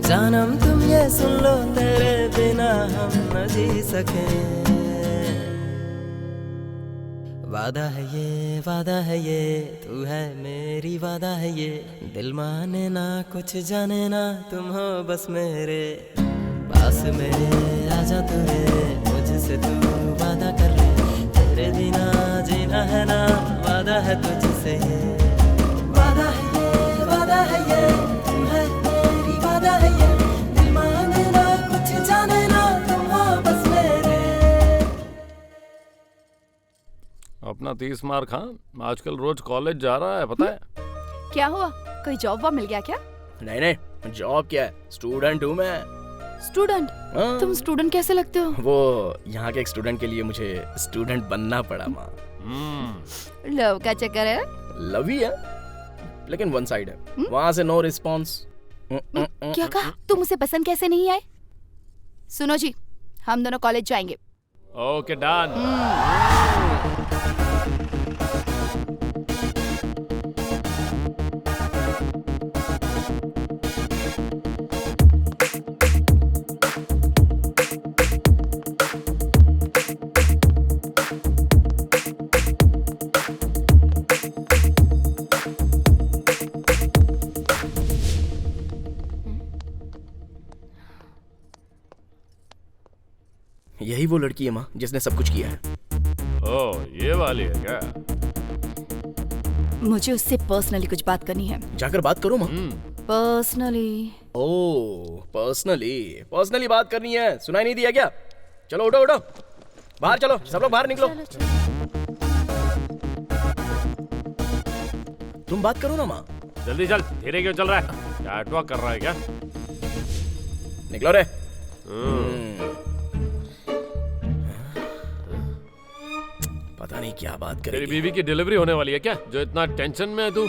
जानम तुम ये सुन लो तेरे बिना हम न जी सके। वादा है ये तू है मेरी वादा है ये, दिल माने ना कुछ जाने ना तुम हो बस मेरे पास मेरे। आजा तू रे मुझसे तू वादा कर ले, तेरे बिना जीना है ना, वादा है तुझसे ये। वादा है ये तू है मेरी वादा है ये, दिल माने ना कुछ जाने ना तुम हो बस मेरे। अपना 30 मार खान आजकल रोज कॉलेज जा रहा है, पता है? क्या हुआ, कोई जॉब वॉब मिल गया क्या? नहीं जॉब क्या है, स्टूडेंट हूँ मैं। स्टूडेंट? तुम स्टूडेंट कैसे लगते हो? वो यहाँ के एक स्टूडेंट के लिए मुझे स्टूडेंट बनना पड़ा माँ। लव का चक्कर है? लव ही है लेकिन वन साइड है, वहाँ से नो रिस्पॉन्स। क्या कहा? तुम उसे पसंद कैसे नहीं आए? सुनो जी, हम दोनों कॉलेज जाएंगे। Okay done. यही वो लड़की है माँ जिसने सब कुछ किया है। ओह, ये वाली है क्या? मुझे उससे पर्सनली कुछ बात करनी है। जाकर बात करो माँ। पर्सनली? ओह पर्सनली बात करनी है, सुनाई नहीं दिया क्या? चलो उठो बाहर चलो, सब लोग बाहर निकलो। तुम बात करो ना माँ। जल्दी चल, धीरे क्यों चल रहा है? चैट वॉक कर रहा है क्या? निकलो रे। पता नहीं क्या बात करेगी। तेरी बीवी की डिलीवरी होने वाली है क्या, जो इतना टेंशन में है तू?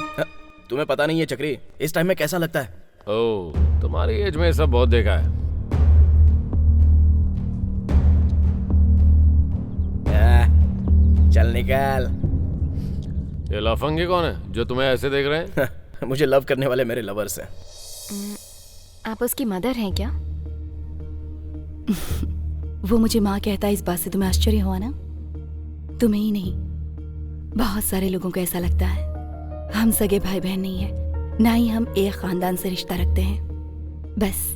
तुम्हें पता नहीं है चक्री, इस टाइम में कैसा लगता है? ओह, तुम्हारी एज में सब बहुत देखा है। चल निकल। ये लफंगे कौन है जो तुम्हें ऐसे देख रहे हैं? मुझे लव करने वाले मेरे लवर्स हैं। आप उसकी मदर हैं क्या? वो मुझे माँ कहता है, इस बात से तुम्हें आश्चर्य हुआ ना? तुम्हें ही नहीं, बहुत सारे लोगों को ऐसा लगता है। हम सगे भाई बहन नहीं है, ना ही हम एक खानदान से रिश्ता रखते हैं। बस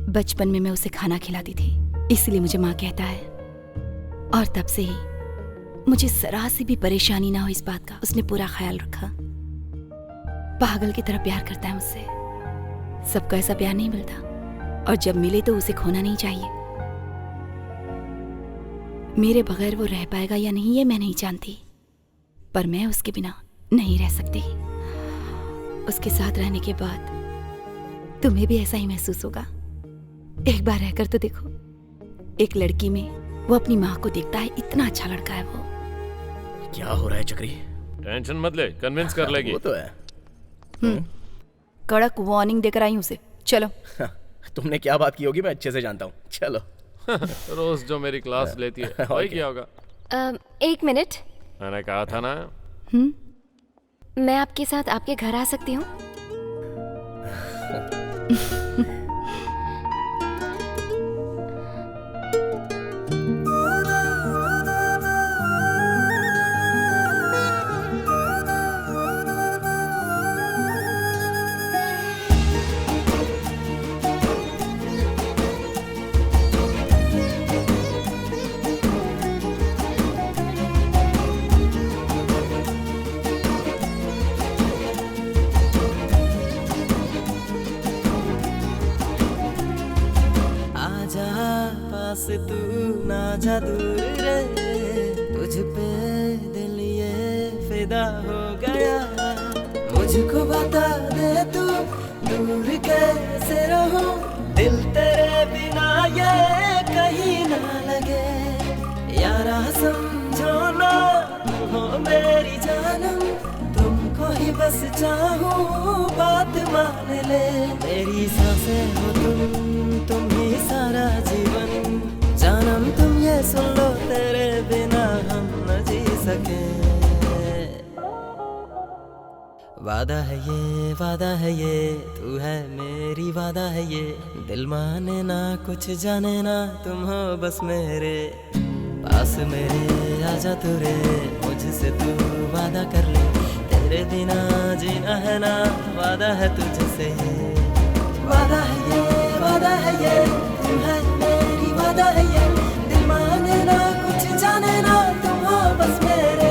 बचपन में मैं उसे खाना खिलाती थी, इसलिए मुझे माँ कहता है। और तब से ही मुझे जरा सी भी परेशानी ना हो इस बात का, उसने पूरा ख्याल रखा। पागल की तरह प्यार करता है मुझसे। सबको ऐसा प्यार नहीं मिलता, और जब मिले तो उसे खोना नहीं चाहिए। मेरे बगैर वो रह पाएगा या नहीं ये मैं नहीं जानती, पर मैं उसके बिना नहीं रह सकती। उसके साथ रहने के बाद तुम्हें भी ऐसा ही महसूस होगा। एक बार रहकर तो देखो। एक लड़की में वो अपनी माँ को देखता है, इतना अच्छा लड़का है वो। क्या हो रहा है चक्री? टेंशन मत ले, कन्विंस कर लेगी। वो तो है। कड़क वार्निंग देकर आई उसे। चलो। तुमने क्या बात की होगी मैं अच्छे से जानता हूँ। चलो। रोज जो मेरी क्लास लेती है वही क्या होगा? 1 मिनट। मैंने कहा था ना। मैं आपके साथ आपके घर आ सकती हूँ? पास तू ना जा दूर रे, तुझ पे दिल ये फिदा हो गया। मुझको बता दे तू दूर कैसे रहूं, दिल तेरे बिना ये कहीं ना लगे। यारा समझो ना तुम हो मेरी जानम, तुमको ही बस चाहूं बात मान ले। मेरी सांसें हो तुम ही सारा जीवन, जानम तुम ये सुन लो तेरे बिना हम न जी सके। वादा है ये तू है मेरी वादा है ये, दिल माने ना कुछ जाने ना तुम हो बस मेरे पास मेरे। आजा तू रे मुझसे तू वादा कर ले, तेरे बिना जीना है ना वादा है तुझसे। वादा है ये तू है मेरी वादा है ये, दिल माने ना कुछ जाने ना तुम हो बस मेरे।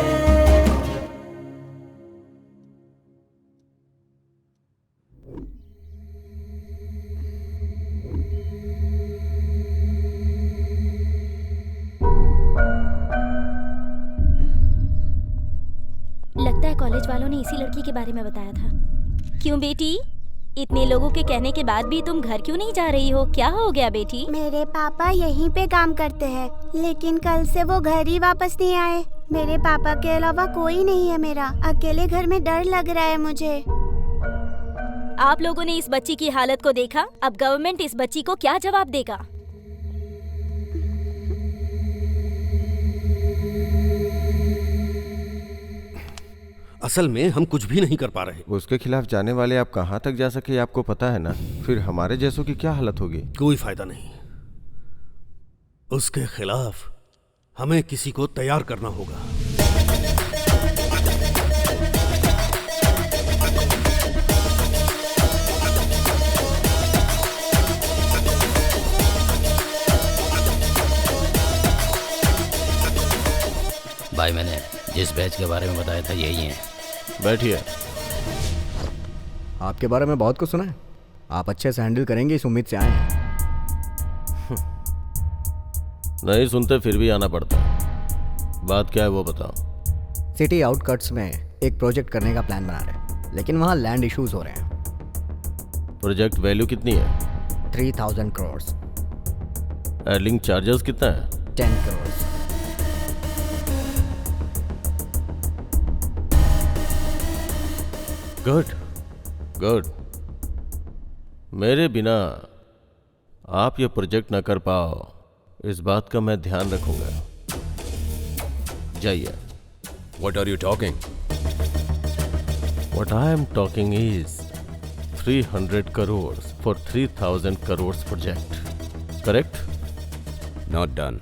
लगता है कॉलेज वालों ने इसी लड़की के बारे में बताया था। क्यों बेटी, इतने लोगों के कहने के बाद भी तुम घर क्यों नहीं जा रही हो? क्या हो गया बेटी? मेरे पापा यहीं पे काम करते हैं, लेकिन कल से वो घर ही वापस नहीं आए। मेरे पापा के अलावा कोई नहीं है मेरा, अकेले घर में डर लग रहा है मुझे। आप लोगों ने इस बच्ची की हालत को देखा, अब गवर्नमेंट इस बच्ची को क्या जवाब देगा? असल में हम कुछ भी नहीं कर पा रहे। उसके खिलाफ जाने वाले आप कहाँ तक जा सके आपको पता है ना, फिर हमारे जैसों की क्या हालत होगी। कोई फायदा नहीं, उसके खिलाफ हमें किसी को तैयार करना होगा। भाई मैंने जिस बैच के बारे में बताया था यही है। बैठिए। आपके बारे में बहुत कुछ सुना है, आप अच्छे से हैंडल करेंगे इस उम्मीद से आए हैं। नहीं सुनते फिर भी आना पड़ता। बात क्या है वो बताओ। सिटी आउटकट्स में एक प्रोजेक्ट करने का प्लान बना रहे हैं, लेकिन वहाँ लैंड इश्यूज हो रहे हैं। प्रोजेक्ट वैल्यू कितनी है? 3000 करोड़। एयरलिंक चार्जेस कितना है? 10 करोड़। गुड। मेरे बिना आप ये प्रोजेक्ट न कर पाओ, इस बात का मैं ध्यान रखूंगा। जाइए। What are you talking? What I am talking is 300 crores for 3000 crores project. Correct? Not done.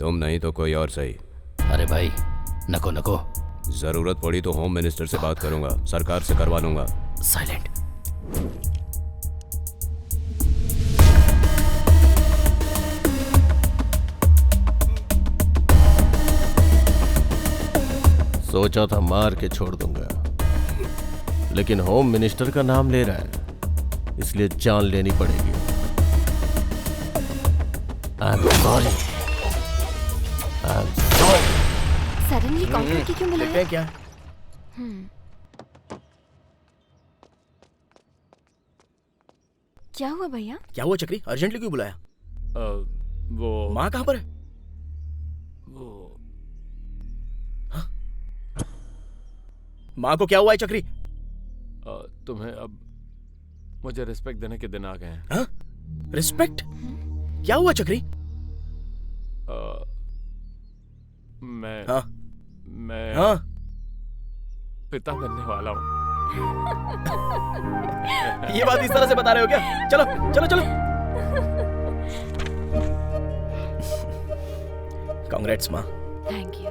तुम नहीं तो कोई और सही। अरे भाई नको। जरूरत पड़ी तो होम मिनिस्टर से बात करूंगा, सरकार से करवा लूंगा। साइलेंट। सोचा था मार के छोड़ दूंगा, लेकिन होम मिनिस्टर का नाम ले रहा है, इसलिए जान लेनी पड़ेगी। I am sorry. Suddenly call करके क्यों बुलाया? क्या? क्या हुआ भैया? क्या हुआ चक्री, अर्जेंटली क्यों बुलाया? वो माँ कहाँ पर है? वो माँ को क्या हुआ है चक्री? तुम्हें अब मुझे रिस्पेक्ट देने के दिन आ गए हैं। हाँ? रिस्पेक्ट? क्या हुआ चक्री? मैं हाँ? पिता बनने वाला हूँ। ये बात इस तरह से बता रहे हो क्या? चलो चलो चलो। कांग्रेट्स माँ। Thank you.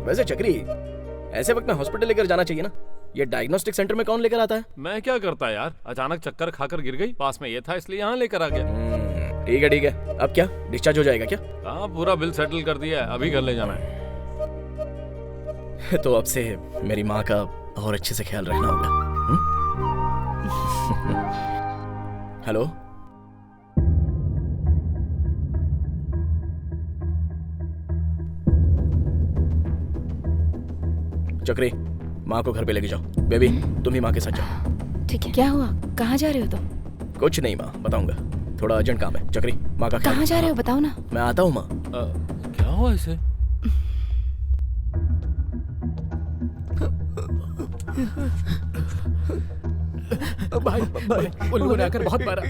वैसे चक्री, ऐसे वक्त में हॉस्पिटल लेकर जाना चाहिए ना। ये डायग्नोस्टिक सेंटर में कौन लेकर आता है? मैं क्या करता यार, अचानक चक्कर खाकर गिर गई, पास में ये था इसलिए यहाँ लेकर आ गया। ठीक है ठीक है। अब क्या डिस्चार्ज हो जाएगा क्या? हाँ, पूरा बिल सेटल कर दिया है, अभी घर ले जाना है। तो अब से मेरी माँ का और अच्छे से ख्याल रखना होगा। हेलो, चक्री, माँ को घर पे लेके जाओ। बेबी, तुम ही माँ के साथ जाओ। ठीक है। क्या हुआ? कहाँ जा रहे हो तुम? कुछ नहीं माँ, बताऊंगा। थोड़ा अर्जेंट काम है। चक्री, माँ का ख्याल। कहाँ जा रहे हो बताओ ना। मैं आता हूँ माँ। क्या हुआ इसे? भाई भाई, उन लोगों ने आकर बहुत मारा।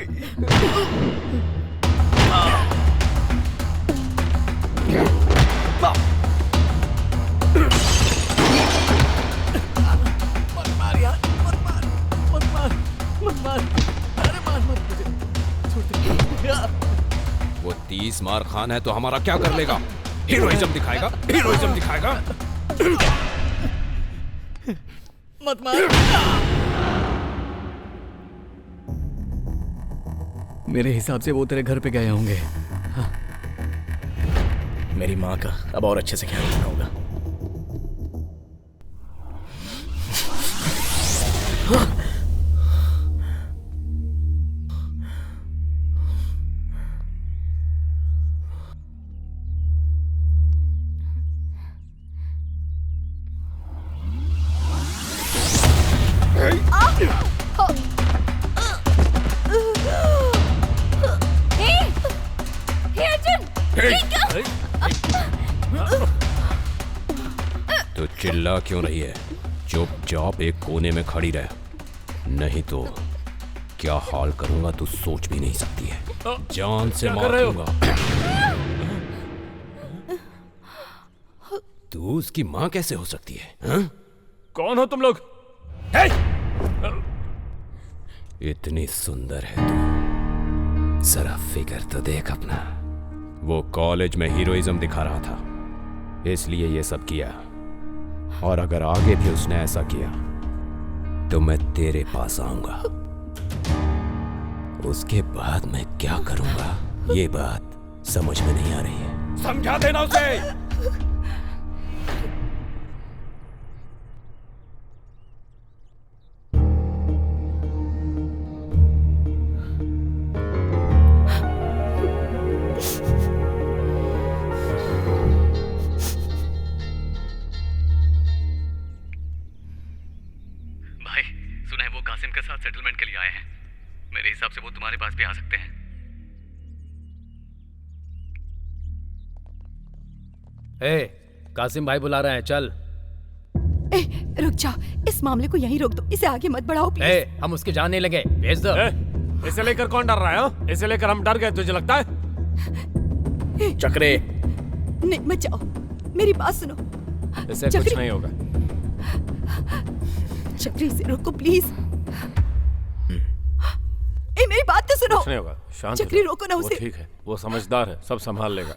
मत मार यार, मत मार, मत मार, मत मार। अरे मार मत मुझे, छोड़ दे। वो 30 मार खान है तो हमारा क्या कर लेगा? हीरोइज्म दिखाएगा, हीरोइज्म दिखाएगा। मत मार। मेरे हिसाब से वो तेरे घर पे गए होंगे। हाँ। मेरी माँ का अब और अच्छे से ख्याल रखना होगा। तो चिल्ला क्यों रही है? चुपचाप एक कोने में खड़ी रह, नहीं तो क्या हाल करूंगा तू सोच भी नहीं सकती है। जान से मार दूंगा। तू उसकी माँ कैसे हो सकती है? हा? कौन हो तुम लोग? इतनी सुंदर है तू, जरा फिकर तो देख अपना। वो कॉलेज में हीरोइज्म दिखा रहा था, इसलिए ये सब किया। और अगर आगे भी उसने ऐसा किया तो मैं तेरे पास आऊंगा। उसके बाद मैं क्या करूंगा ये बात समझ में नहीं आ रही है। समझा देना उसे। के साथ सेटलमेंट के लिए आए हैं। मेरे हिसाब से वो तुम्हारे पास भी आ सकते हैं। कासिम भाई बुला रहे हैं, चल। रुक जाओ, इस मामले को यहीं रोक दो, इसे आगे मत बढ़ाओ प्लीज। हम उसके जाने लगे, भेज दो। इसे लेकर कौन डर रहा है? इसे लेकर हम डर गए, तुझे लगता है? चक्रे, नहीं मत जाओ, मेरी बात सुनो। इसे कुछ नहीं होगा। चक्री से रोको प्लीज। मेरी बात तो सुनो। कुछ नहीं होगा, शांत चक्री रोको ना उसे। वो ठीक है, वो समझदार है, सब संभाल लेगा।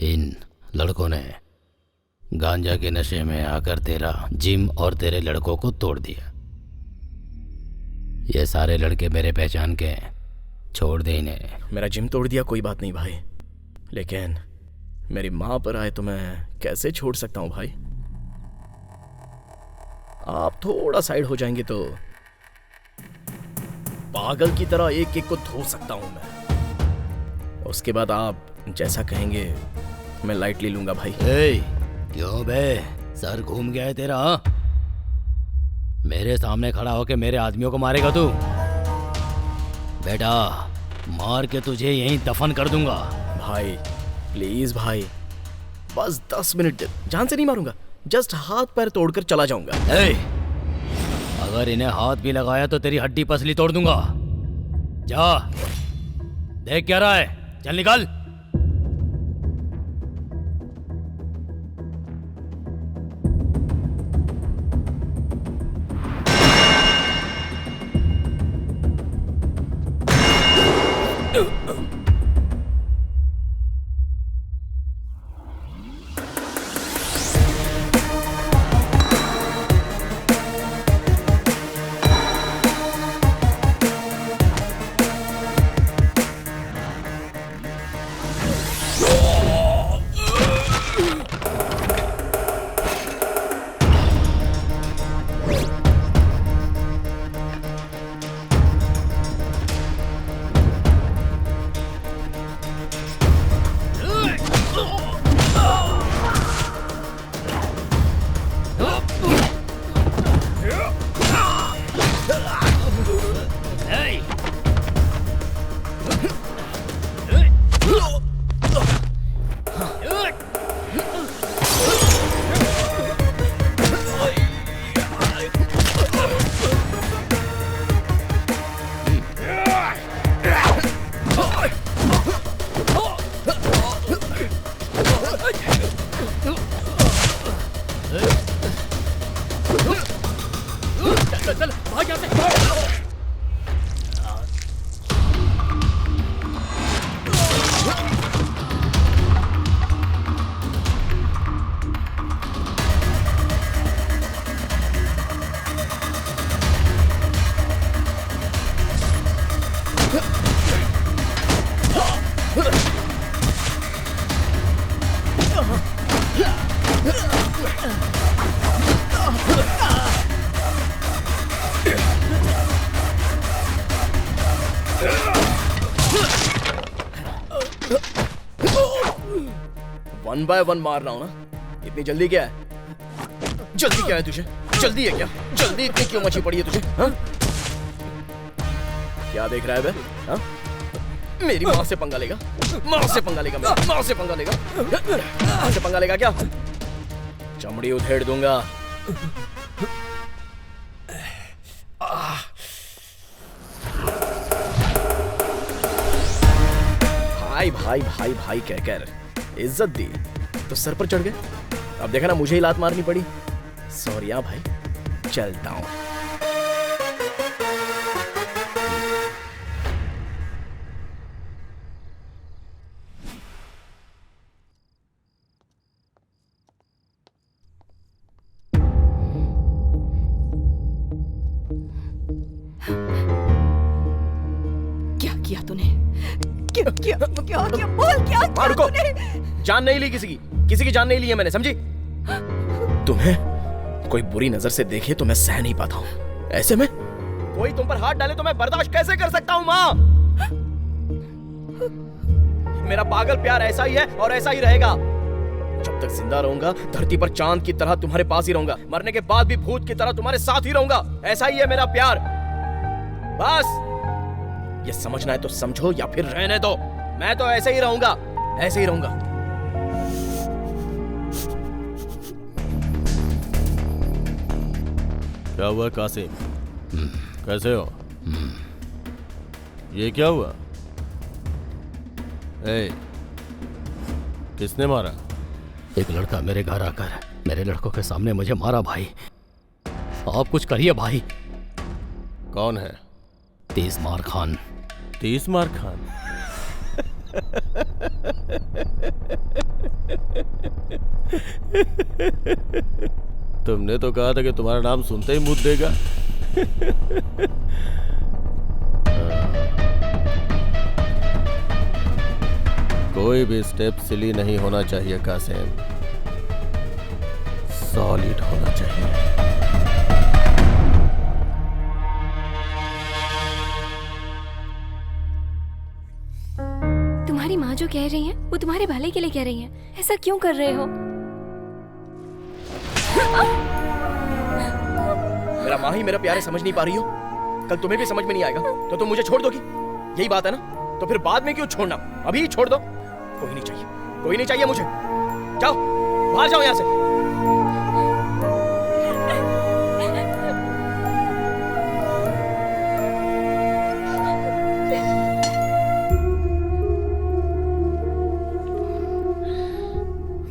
इन लड़कों ने गांजा के नशे में आकर तेरा जिम और तेरे लड़कों को तोड़ दिया। ये सारे लड़के मेरे पहचान के हैं, छोड़ दे इन्हें। मेरा जिम तोड़ दिया कोई बात नहीं भाई, लेकिन मेरी माँ पर आए तो मैं कैसे छोड़ सकता हूँ भाई। आप थोड़ा साइड हो जाएंगे तो पागल की तरह एक एक को धो सकता हूँ मैं। उसके बाद आप जैसा कहेंगे मैं लाइटली लूंगा भाई। क्यों बे, सर घूम गया है तेरा? मेरे सामने खड़ा होके मेरे आदमियों को मारेगा तू? बेटा मार के तुझे यहीं दफन कर दूंगा। भाई प्लीज भाई, बस 10 मिनट दे, जान से नहीं मारूंगा, जस्ट हाथ पैर तोड़कर चला जाऊंगा। अगर इन्हें हाथ भी लगाया तो तेरी हड्डी पसली तोड़ दूंगा। जा देख क्या रहा है, चल निकल। वन बाय वन मार रहा हूं ना, इतनी जल्दी क्या है? जल्दी क्या है तुझे? जल्दी है क्या? जल्दी इतनी क्यों मची पड़ी है तुझे? हाँ? क्या देख रहा है बे? हाँ? मेरी माँ से पंगा लेगा? माँ से पंगा लेगा? मेरी माँ से पंगा लेगा? माँ से पंगा लेगा क्या? चमड़ी उधेड़ दूंगा। भाई भाई भाई भाई कह कर इज्जत दी तो सर पर चढ़ गए। अब देखा ना, मुझे ही लात मारनी पड़ी। सॉरी भाई, चलता हूं। क्या किया तूने? क्या क्या क्या क्या बोल, क्या किया तूने? जान नहीं ली किसी की जान नहीं ली है मैंने, समझी? तुम्हें कोई बुरी नजर से देखे तो मैं सह नहीं पाता हूँ। ऐसे में कोई तुम पर हाथ डाले तो मैं बर्दाश्त कैसे कर सकता हूँ माँ? मेरा पागल प्यार ऐसा ही है और ऐसा ही रहेगा। जब तक जिंदा रहूंगा धरती पर चांद की तरह तुम्हारे पास ही रहूंगा, मरने के बाद भी भूत की तरह तुम्हारे साथ ही रहूंगा। ऐसा ही है मेरा प्यार। बस ये समझना है तो समझो या फिर रहने दो। मैं तो ऐसे ही रहूंगा, ऐसे ही रहूंगा। क्या हुआ कासिम? कैसे हो? ये क्या हुआ? किसने मारा? एक लड़का मेरे घर आकर मेरे लड़कों के सामने मुझे मारा। भाई आप कुछ करिए भाई। कौन है? 30 मार खान। 30 मार खान? तुमने तो कहा था कि तुम्हारा नाम सुनते ही मुँह देगा। कोई भी स्टेप सिली नहीं होना चाहिए कासिम, सॉलिड होना चाहिए। तुम्हारी माँ जो कह रही है वो तुम्हारे भले के लिए कह रही है। ऐसा क्यों कर रहे हो? मेरा माँ ही मेरा प्यारे समझ नहीं पा रही हो, कल तुम्हें भी समझ में नहीं आएगा तो तुम मुझे छोड़ दोगी, यही बात है ना? तो फिर बाद में क्यों छोड़ना, अभी ही छोड़ दो। कोई नहीं चाहिए, कोई नहीं चाहिए मुझे। जाओ बाहर जाओ यहाँ से।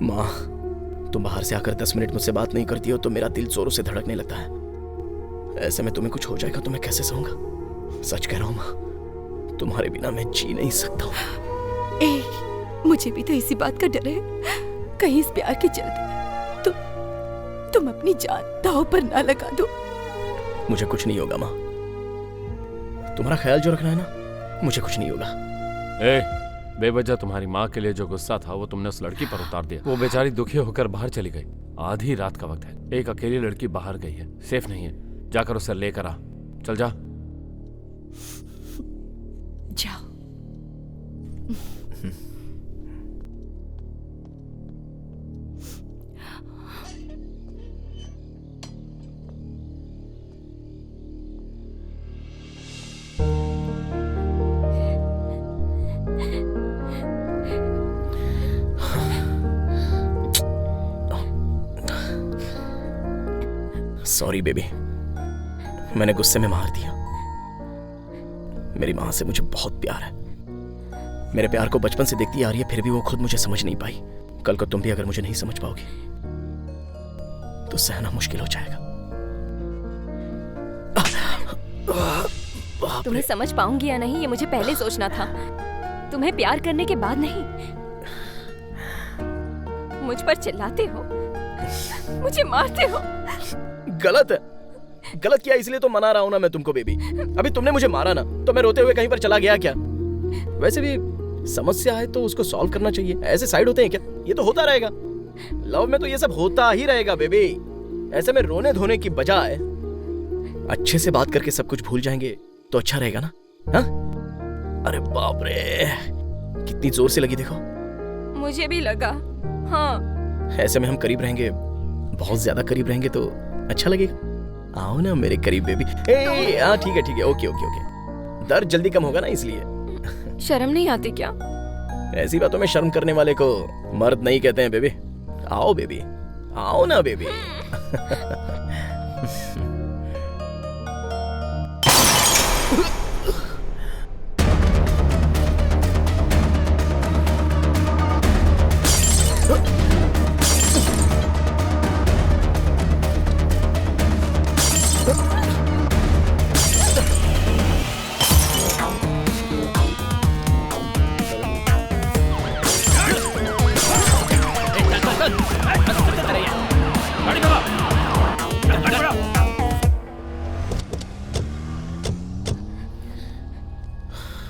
माँ, तुम बाहर से आकर 10 मिनट मुझसे बात नहीं करती हो तो मेरा दिल जोरों से धड़कने लगता है। ऐसे में तुम्हें कुछ हो जाएगा तो मैं कैसे सहूंगा? सच कह रहा हूँ माँ, तुम्हारे बिना मैं जी नहीं सकता हूँ। मुझे भी तो इसी बात का डर है, कहीं इस प्यार के चलते तुम अपनी जान दांव पर ना लगा दो। मुझे कुछ नहीं होगा माँ, तुम्हारा ख्याल जो रखना है ना, मुझे कुछ नहीं होगा। बेवजह तुम्हारी माँ के लिए जो गुस्सा था वो तुमने उस लड़की पर उतार दिया। वो बेचारी दुखी होकर बाहर चली गई। आधी रात का वक्त है, एक अकेली लड़की बाहर गई है, सेफ नहीं है। जाकर उसे लेकर आ। चल जा। जाओ। सॉरी बेबी, मैंने गुस्से में मार दिया। मेरी माँ से मुझे बहुत प्यार है, मेरे प्यार को बचपन से देखती आ रही है, फिर भी वो खुद मुझे समझ नहीं पाई। कल को तुम भी अगर मुझे नहीं समझ पाओगी तो सहना मुश्किल हो जाएगा। तुम्हें समझ पाऊंगी या नहीं ये मुझे पहले सोचना था, तुम्हें प्यार करने के बाद नहीं। मुझ पर चिल्लाते हो, मुझे मारते हो। गलत है, गलत किया इसलिए तो मना रहा हूं ना मैं तुमको बेबी। अभी तुमने मुझे मारा ना तो मैं रोते हुए कहीं पर चला गया क्या? वैसे भी समस्या है तो उसको सॉल्व करना चाहिए, ऐसे साइड होते हैं क्या? ये तो होता रहेगा, लव में तो ये सब होता ही रहेगा बेबी। ऐसे में रोने धोने की बजाय अच्छे से बात करके सब कुछ भूल जाएंगे तो अच्छा रहेगा ना? हाँ? अरे बाप रे, कितनी जोर से लगी देखो। मुझे भी लगा। हाँ, ऐसे में हम करीब रहेंगे, बहुत ज्यादा करीब रहेंगे तो अच्छा लगेगा। आओ ना मेरे करीब बेबी। हाँ ठीक है ठीक है, ओके ओके ओके। दर्द जल्दी कम होगा ना इसलिए। शर्म नहीं आती क्या? ऐसी बातों में शर्म करने वाले को मर्द नहीं कहते हैं बेबी। आओ बेबी, आओ ना बेबी।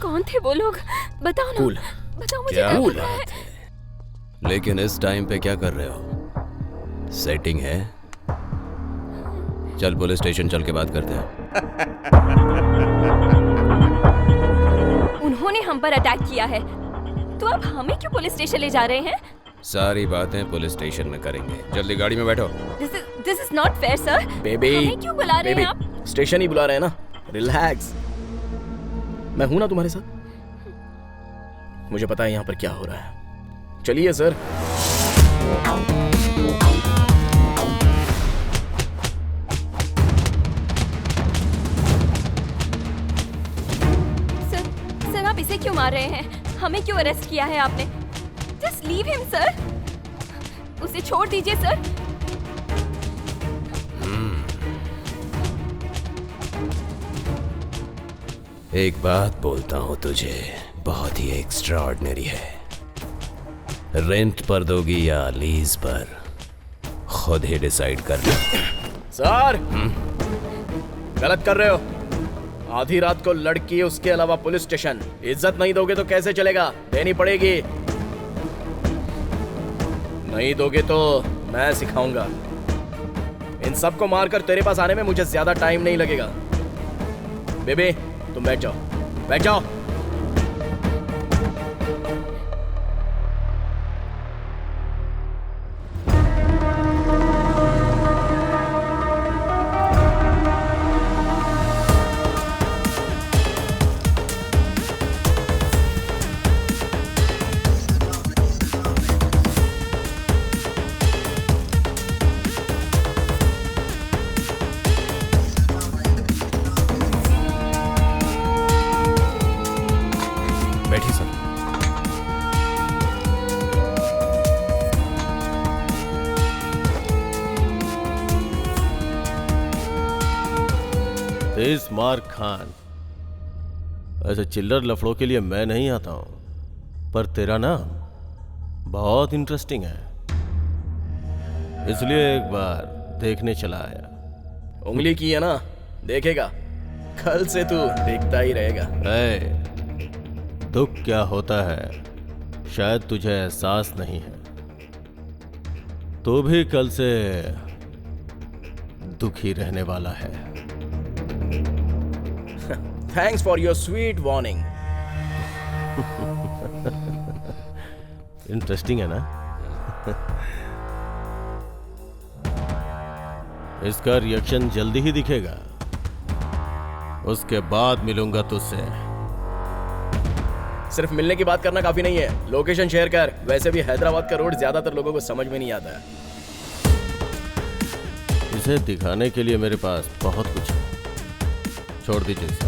कौन थे वो लोग? बताओ ना। बताओ मुझे। क्या बात है? लेकिन इस टाइम पे क्या कर रहे हो? सेटिंग है? चल पुलिस स्टेशन चल के बात करते हैं। उन्होंने हम पर अटैक किया है तो अब हमें क्यों पुलिस स्टेशन ले जा रहे हैं? सारी बातें पुलिस स्टेशन में करेंगे, जल्दी गाड़ी में बैठो। This is not fair sir. Baby, हमें क्यों बुला रहे हैं आप? स्टेशन ही बुला रहे हैं ना, रिलैक्स। मैं हूं ना तुम्हारे साथ, मुझे पता है यहाँ पर क्या हो रहा है। चलिए सर। सर आप इसे क्यों मार रहे हैं? हमें क्यों अरेस्ट किया है आपने? जस्ट लीव हिम सर, उसे छोड़ दीजिए सर। एक बात बोलता हूँ तुझे, बहुत ही एक्स्ट्राऑर्डिनरी है। रेंट पर दोगी या लीज पर, खुद ही डिसाइड कर लो। सर गलत कर रहे हो। आधी रात को लड़की, उसके अलावा पुलिस स्टेशन। इज्जत नहीं दोगे तो कैसे चलेगा? देनी पड़ेगी। नहीं दोगे तो मैं सिखाऊंगा। इन सबको मारकर तेरे पास आने में मुझे ज्यादा टाइम नहीं लगेगा। बेबी तुम बैठ जाओ, बैठ जाओ। बिस्मार्क खान। ऐसे चिल्लर लफड़ों के लिए मैं नहीं आता हूं, पर तेरा नाम बहुत इंटरेस्टिंग है, इसलिए एक बार देखने चला आया। उंगली की है ना, देखेगा, कल से तू देखता ही रहेगा। दुख क्या होता है शायद तुझे एहसास नहीं है। तू भी कल से दुखी रहने वाला है। Thanks for your sweet warning. Interesting है ना? इसका रिएक्शन जल्दी ही दिखेगा, उसके बाद मिलूंगा तुझसे। सिर्फ मिलने की बात करना काफी नहीं है, लोकेशन शेयर कर। वैसे भी हैदराबाद का रोड ज्यादातर लोगों को समझ में नहीं आता है। इसे दिखाने के लिए मेरे पास बहुत कुछ है, छोड़ दीजिए इसे।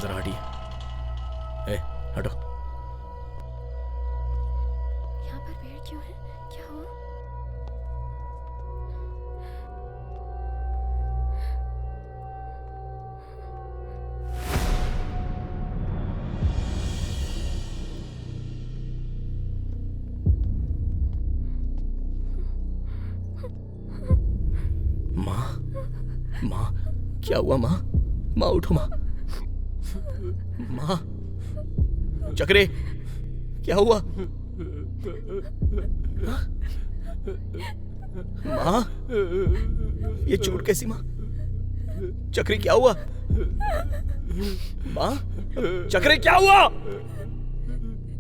जरा हटिए। ए, हटो। यहाँ पर पेड़ क्यों है? क्या हुआ? माँ, माँ, क्या हुआ माँ? माँ उठो माँ। माँ, चक्रे, क्या हुआ? माँ, ये चोट कैसी माँ? चक्रे क्या हुआ? माँ, चक्रे क्या हुआ?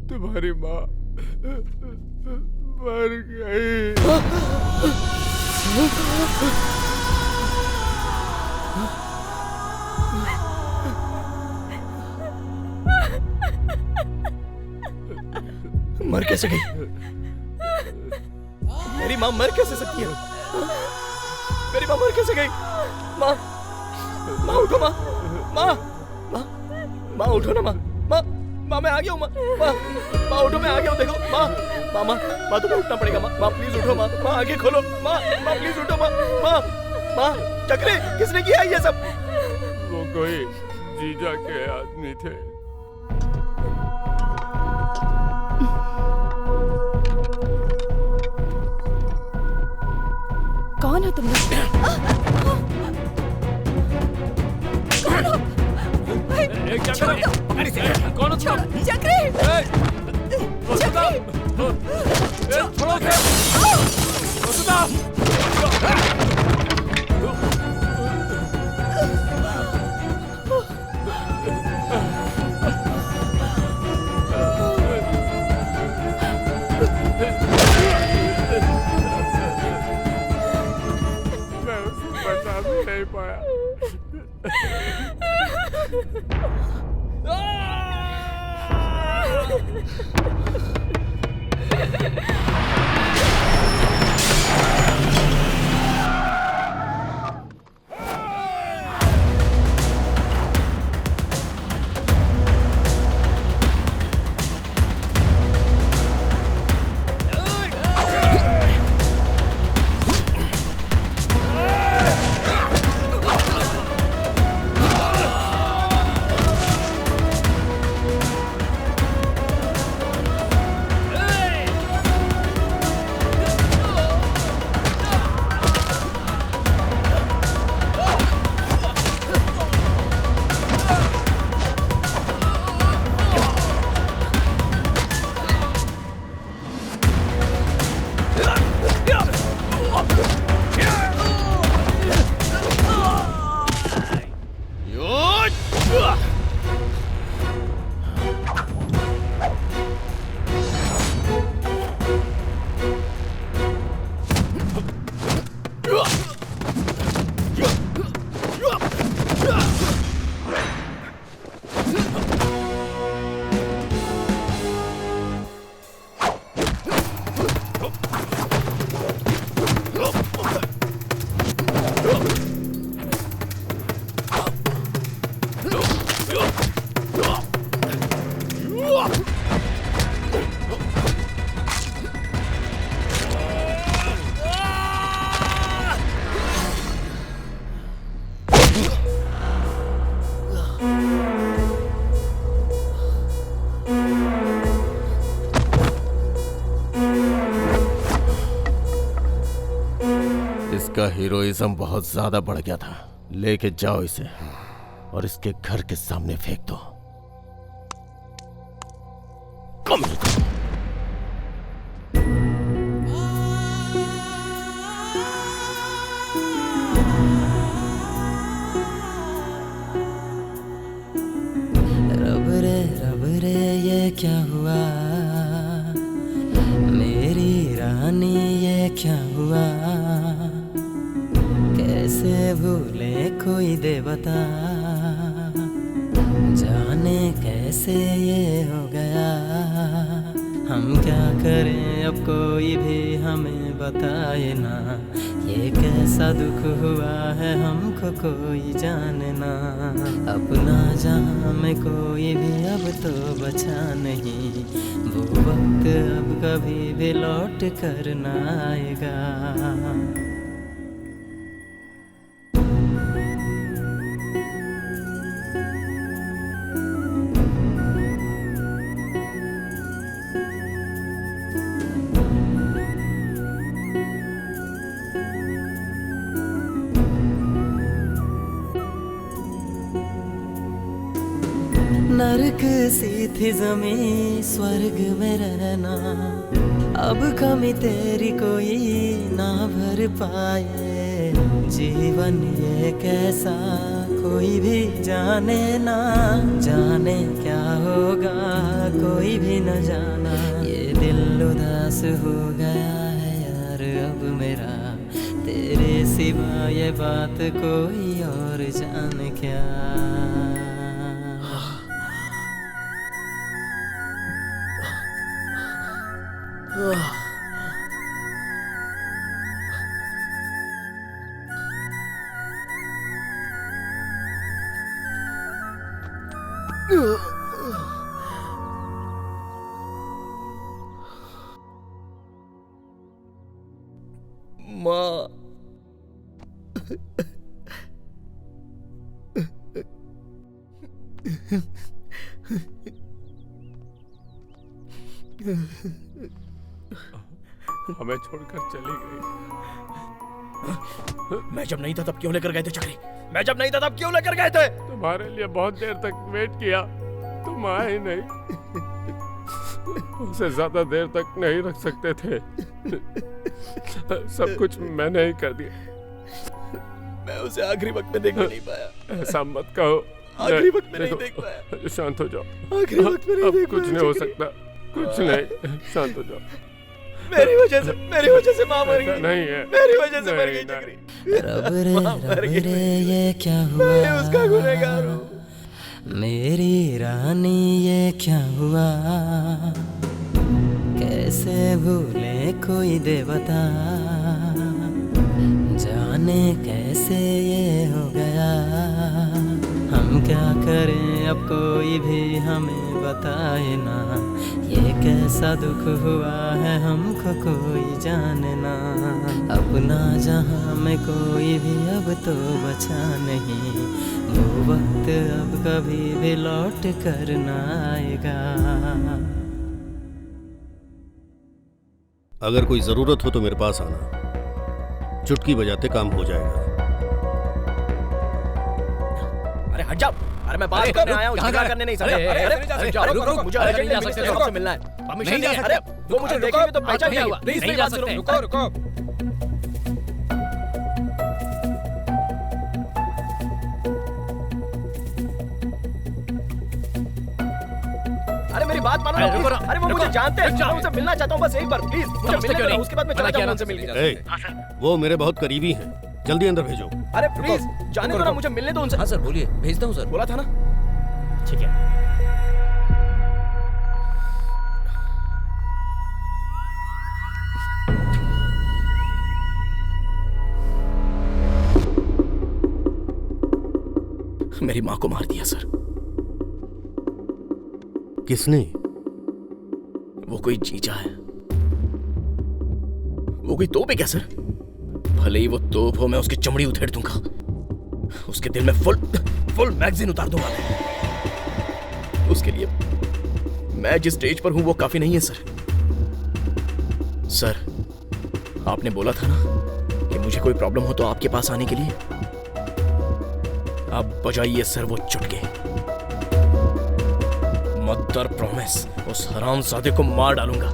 तुम्हारी माँ मर गई। मर कैसे गई? मेरी माँ मर कैसे सकती है? मेरी माँ मर कैसे गई? माँ, माँ उठो माँ, माँ, माँ, माँ उठो ना माँ, माँ, माँ मैं आ गया हूँ माँ, माँ, माँ उठो मैं आ गया हूँ देखो माँ, माँ, माँ, माँ तुम्हें उठना पड़ेगा माँ, माँ प्लीज उठो माँ, माँ आगे खोलो माँ, माँ प्लीज उठो माँ, माँ, माँ, चक्रे किसने किया ये सब? वो कोई जीजा के आदमी थे। कौन हो तुम लोग? कौन हो? छोड़ दो। कौन हो तुम? चक्री! छोड़ो उसे! मैं उसे बचा भी नहीं पाया। इसका हीरोइज्म बहुत ज्यादा बढ़ गया था। लेके जाओ इसे और इसके घर के सामने फेंक दो। कम रब रे ये क्या हुआ, मेरी रानी ये क्या हुआ, कैसे भूले कोई देवता, जाने कैसे ये हो गया। हम क्या करें अब कोई भी हमें बताए ना, ये कैसा दुख हुआ है हमको कोई जाने ना। अपना जहाँ में कोई भी अब तो बचा नहीं, वो वक्त अब कभी भी लौट कर ना आएगा। नरक सी थी ज़मीं स्वर्ग में रहना, अब कमी तेरी कोई ना भर पाए। जीवन ये कैसा कोई भी जाने ना, जाने क्या होगा कोई भी न जाना। ये दिल उदास हो गया है यार अब मेरा, तेरे सिवा ये बात कोई और जाने क्या। माँ, हमें छोड़कर चली गई। मैं जब नहीं था तब क्यों लेकर गए थे चक्री? मैं जब नहीं था तब क्यों लेकर गए थे? तुम्हारे लिए बहुत देर तक वेट किया, तुम आए नहीं। उसे ज्यादा देर तक नहीं रख सकते थे। सब कुछ मैंने ही कर दिया। मैं उसे आखिरी वक्त में देख नहीं पाया। ऐसा मत कहो। आखिरी वक्त में नहीं देख पाया। शांत हो जाओ। आखिरी वक्त में नहीं देख पाया। कुछ नहीं हो सकता, कुछ नहीं। शांत हो जाओ। मेरी वजह से माँ मर गई। नहीं है, मेरी वजह से मर गई चक्री। रब रे ये क्या हुआ, मैं उसका गुनहगार हूँ। मेरी रानी ये क्या हुआ, कैसे भूले कोई देवता, जाने कैसे ये हो गया। हम क्या करें अब कोई भी हमें बताए ना, ये कैसा दुख हुआ है हमको कोई जाने ना। अपना जहाँ में कोई भी अब तो बचा नहीं, वो वक्त अब कभी भी लौट कर ना आएगा। अगर कोई जरूरत हो तो मेरे पास आना, चुटकी बजाते काम हो जाएगा। अरे हट जाओ। अरे मैं बात करने आया हूँ, झगड़ा करने नहीं। रुको, मुझे अर्जेंट मिनिस्टर से मिलना है। परमिशन नहीं है। अरे वो मुझे देखेंगे तो पहचान क्या हुआ? प्लीज नहीं जा सकते। रुको। अरे मेरी बात मानो। अरे वो मुझे जानते हैं, मैं उनसे मिलना चाहता हूँ बस एक बार प्लीज। मुझे मिलने दो, उसके बाद मैं चला जाऊंगा उनसे मिलने। वो मेरे बहुत करीबी हैं, जल्दी अंदर भेजो। अरे प्लीज जाने दो ना, मुझे मिलने दो उनसे। हाँ सर बोलिए, भेजता हूँ सर। बोला था ना। ठीक है। मेरी माँ को मार दिया सर। किसने? वो कोई जीजा है। वो कोई तोप है क्या सर? भले ही वो तोप हो, मैं उसकी चमड़ी उधेड़ दूंगा। उसके दिल में फुल मैगजीन उतार दूंगा। उसके लिए मैं जिस स्टेज पर हूं वो काफी नहीं है सर। सर आपने बोला था ना कि मुझे कोई प्रॉब्लम हो तो आपके पास आने के लिए। अब बजाइए सर्वोच्च चुटके। मदर प्रॉमिस, उस हरामजादे को मार डालूंगा।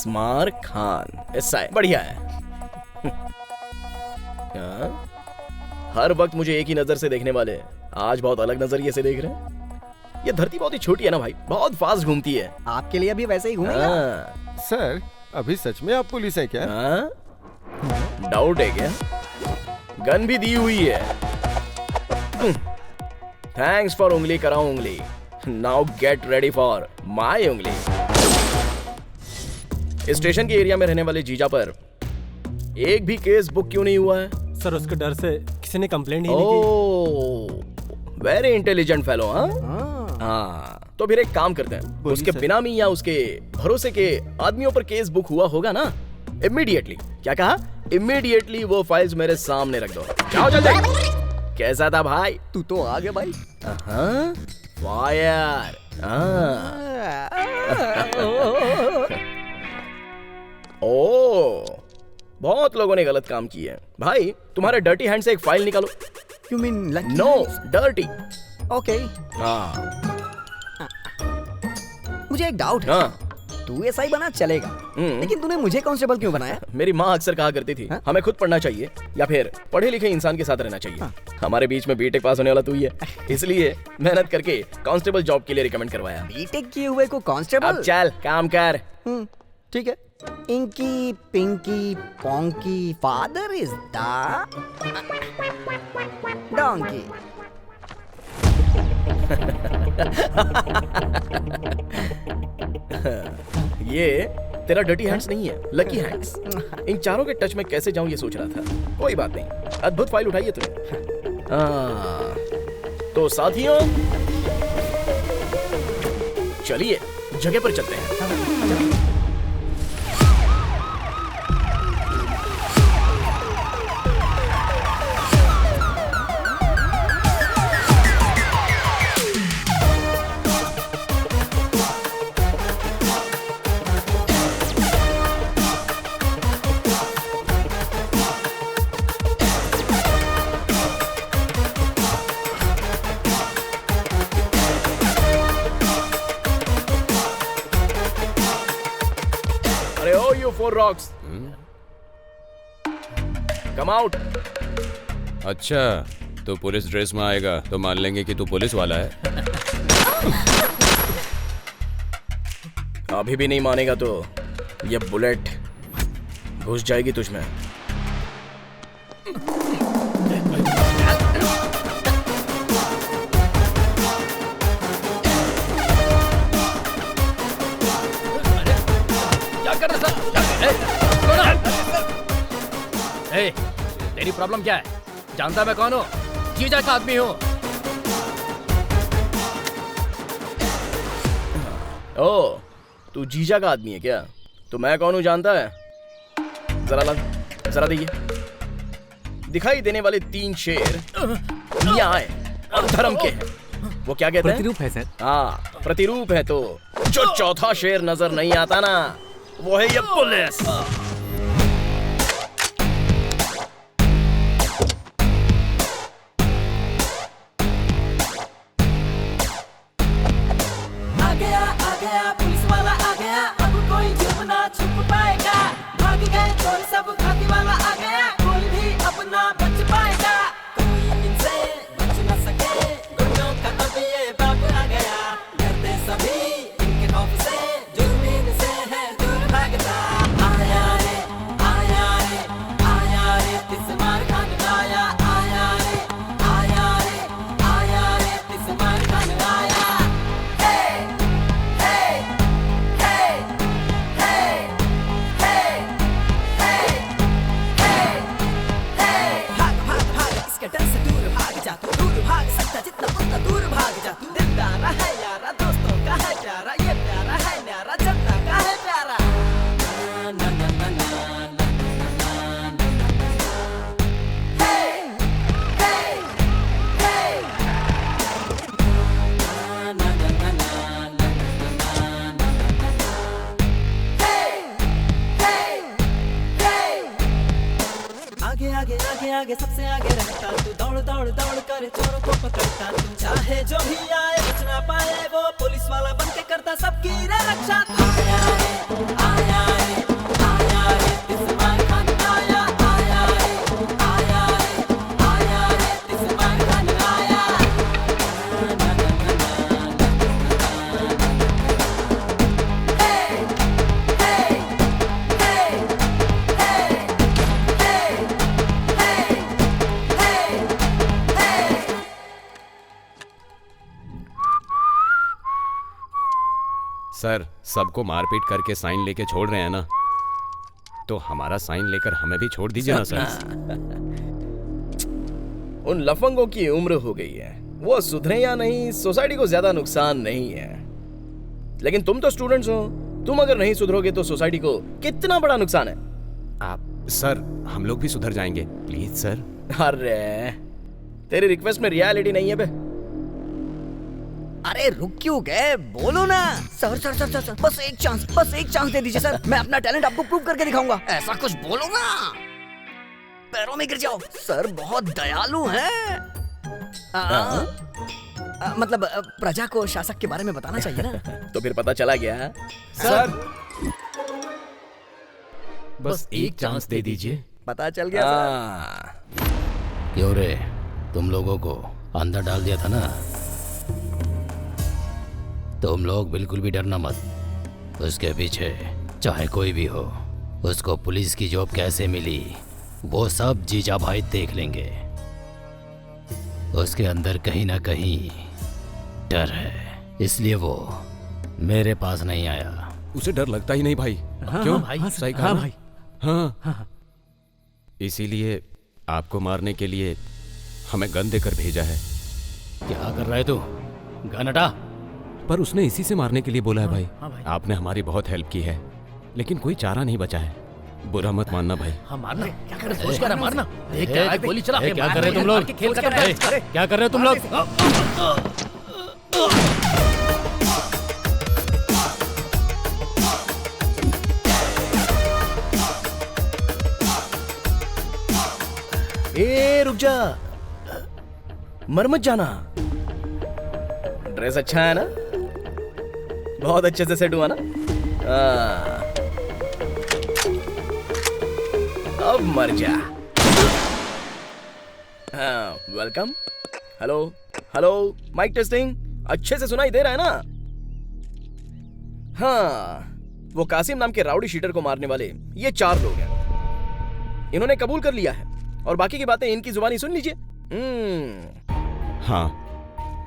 मार खान, ऐसा है, बढ़िया है। हर वक्त मुझे एक ही नजर से देखने वाले आज बहुत अलग नजरिए से देख रहे हैं। ये धरती बहुत ही छोटी है ना भाई, बहुत फास्ट घूमती है। आपके लिए भी वैसे ही घूमेगा। सर, अभी सच में आप पुलिस हैं क्या? डाउट है क्या? गन भी दी हुई है। थैंक्स फॉर उंगली कराऊं उंगली। Now get ready for my उंगली। स्टेशन के एरिया में रहने वाले जीजा पर एक भी केस बुक क्यों नहीं हुआ है? सर, उसके डर से किसी ने कंप्लेंट ही नहीं की। Very intelligent fellow. हाँ, तो फिर एक काम करते हैं, उसके बिनामी या उसके भरोसे के आदमियों पर केस बुक हुआ होगा ना, इमीडिएटली, क्या कहा? इमीडिएटली वो फाइल्स मेरे सामने रख दो। जाओ जल्दी। कैसा था भाई? तू तो आ गया भाई। फायर। ओ, बहुत लोगों ने गलत काम किया है भाई। तुम्हारे डर्टी हैंड से एक फाइल निकालो। You mean lucky? No, dirty. Okay. हाँ। मुझे एक डाउट है। तू एसआई बना चलेगा, लेकिन तूने मुझे कांस्टेबल क्यों बनाया? मेरी माँ अक्सर कहा करती थी, हमें खुद पढ़ना चाहिए या फिर पढ़े लिखे इंसान के साथ रहना चाहिए। हमारे बीच में बीटेक पास होने वाला तू ही है, इसलिए मेहनत करके कांस्टेबल जॉब के लिए रिकमेंड करवाया। बीटेक किए हुए को कांस्टेबल? अब चल काम कर। ठीक है। Inky pinky ponky father is the donkey. ये तेरा डर्टी हैंड्स नहीं है, लकी हैंड्स। इन चारों के टच में कैसे जाऊं ये सोच रहा था। कोई बात नहीं, अद्भुत फाइल उठाई है तूने। तो साथियों, चलिए जगह पर चलते हैं। Four rocks. Come out. अच्छा, तो पुलिस ड्रेस में आएगा तो मान लेंगे कि तू पुलिस वाला है। अभी भी नहीं मानेगा तो ये बुलेट घुस जाएगी तुझमें। तेरी प्रॉब्लम क्या है? जानता मैं कौन हूँ? जीजा का आदमी हूँ। ओ, तू जीजा का आदमी है क्या? तो मैं कौन हूँ जानता है? जरा देखिए। दिखाई देने वाले 3 शेर न्याय और धर्म के हैं। वो क्या कहते हैं? प्रतिरूप है सर। हाँ, प्रतिरूप है। तो जो चौथा शेर नजर नहीं आता ना, वो है ये पुलिस। आगे आगे आगे आगे सबसे आगे रहता तू, दौड़ दौड़ दौड़ कर चोरों को पकड़ता तू, चाहे जो भी आए बच ना पाए वो, पुलिस वाला बन के करता सबकी रे रक्षा। आया रे आया रे आया रे इस्माइल खान आया, आया रे आया रे आया रे इस्माइल खान आया। सर, सबको मारपीट करके साइन लेके छोड़ रहे हैं ना, तो हमारा साइन लेकर हमें भी छोड़ दीजिए ना सर। उन लफंगों की उम्र हो गई है, वो सुधरे या नहीं सोसाइटी को ज्यादा नुकसान नहीं है, लेकिन तुम तो स्टूडेंट्स हो, तुम अगर नहीं सुधरोगे तो सोसाइटी को कितना बड़ा नुकसान है। आप सर, हम लोग भी सुधर जाएंगे प्लीज सर। अरे तेरी रिक्वेस्ट में रियलिटी नहीं है बे। अरे रुक क्यों गए, बोलो ना। सर सर सर सर बस एक चांस दे दीजिए सर, मैं अपना टैलेंट आपको प्रूव करके दिखाऊंगा। ऐसा कुछ बोलो ना, पैरों में गिर जाओ। सर बहुत दयालु हैं। मतलब प्रजा को शासक के बारे में बताना चाहिए ना। तो फिर पता चला गया सर। बस एक चांस दे दीजिए। पता चल गया सर। क्यों रे, तुम लोगों को अंदर डाल दिया था ना, तुम लोग बिल्कुल भी डरना मत। उसके पीछे चाहे कोई भी हो, उसको पुलिस की जॉब कैसे मिली वो सब जीजा भाई देख लेंगे। उसके अंदर कहीं ना कहीं डर है, इसलिए वो मेरे पास नहीं आया। उसे डर लगता ही नहीं भाई। हाँ, क्यों हाँ, भाई? सही कहा हाँ ना? भाई। हाँ। इसीलिए आपको मारने के लिए हमें गन देकर भेजा है। क्या कर रहा है तू? गन हटा। पर उसने इसी से मारने के लिए बोला है भाई। आपने हमारी बहुत हेल्प की है, लेकिन कोई चारा नहीं बचा है। बुरा मत मानना भाई। हाँ मारना, क्या कर रहे हो? मारना। गोली चला। क्या कर रहे हो तुम लोग? क्या कर रहे हो तुम लोग? ए रुक जा, मर मत जाना। ड्रेस अच्छा है ना, बहुत अच्छे से सेट हुआ ना। अब मर जा। Welcome. Hello hello, mike testing, अच्छे से सुनाई दे रहा है ना? हाँ, वो कासिम नाम के राउडी शीटर को मारने वाले ये 4 लोग हैं। इन्होंने कबूल कर लिया है और बाकी की बातें इनकी जुबानी सुन लीजिए। हाँ,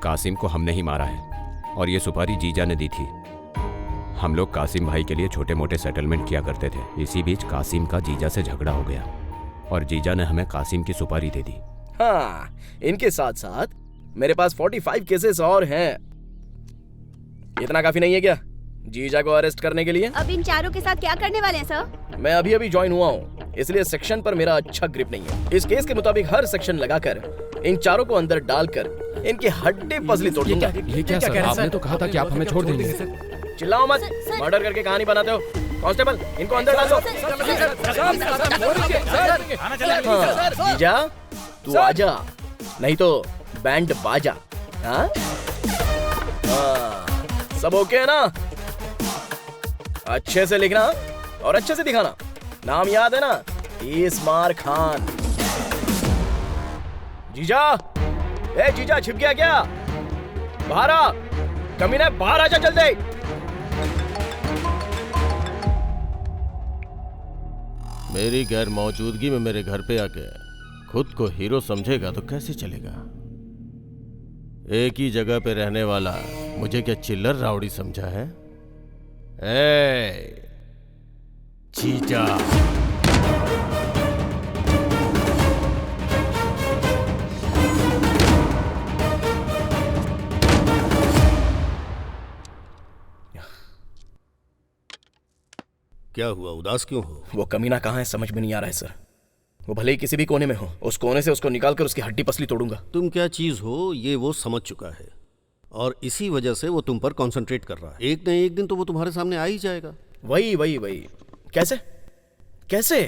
कासिम को हमने ही मारा है और ये सुपारी जीजा ने दी थी। हम लोग कासिम भाई के लिए छोटे मोटे सेटलमेंट किया करते थे। इसी बीच कासिम का जीजा से झगड़ा हो गया और जीजा ने हमें कासिम की सुपारी दे दी। हाँ, इनके साथ साथ मेरे पास 45 केसेस और हैं। इतना काफी नहीं है क्या जीजा को अरेस्ट करने के लिए? अब इन चारों के साथ क्या करने वाले हैं सर? मैं अभी अभी ज्वाइन हुआ हूँ, इसलिए सेक्शन पर मेरा अच्छा ग्रिप नहीं है। इस केस के मुताबिक हर सेक्शन लगाकर इन चारों को अंदर डालकर इनकी हड्डी पसली तोड़ दूंगा। ये क्या सर? आपने तो कहा था कि आप हमें छोड़ देंगे। चिल्लाओ मत, मर्डर करके कहानी बनाते हो। कांस्टेबल, इनको अंदर डाल दो। जीजा तू आजा, नहीं तो बैंड बाजा। हाँ? सब ओके है ना? अच्छे से लिखना और अच्छे से दिखाना। नाम याद है ना? इस्मार खान। जीजा, ए जीजा, छिप गया क्या? बाहर आ, कमीने बाहर आजा जल्दी। मेरी गैर मौजूदगी में मेरे घर पे आके खुद को हीरो समझेगा तो कैसे चलेगा? एक ही जगह पे रहने वाला मुझे क्या चिल्लर राउडी समझा है? ए जीजा, क्या हुआ, उदास क्यों हो? वो कमीना कहाँ है समझ में नहीं आ रहा है सर। वो भले ही किसी भी कोने में हो, उस कोने से उसको निकाल कर उसकी हड्डी पसली तोड़ूंगा। तुम क्या चीज हो ये वो समझ चुका है और इसी वजह से वो तुम पर कंसंट्रेट कर रहा है। एक न एक दिन तो वो तुम्हारे सामने आ ही जाएगा। वही वही वही। कैसे कैसे?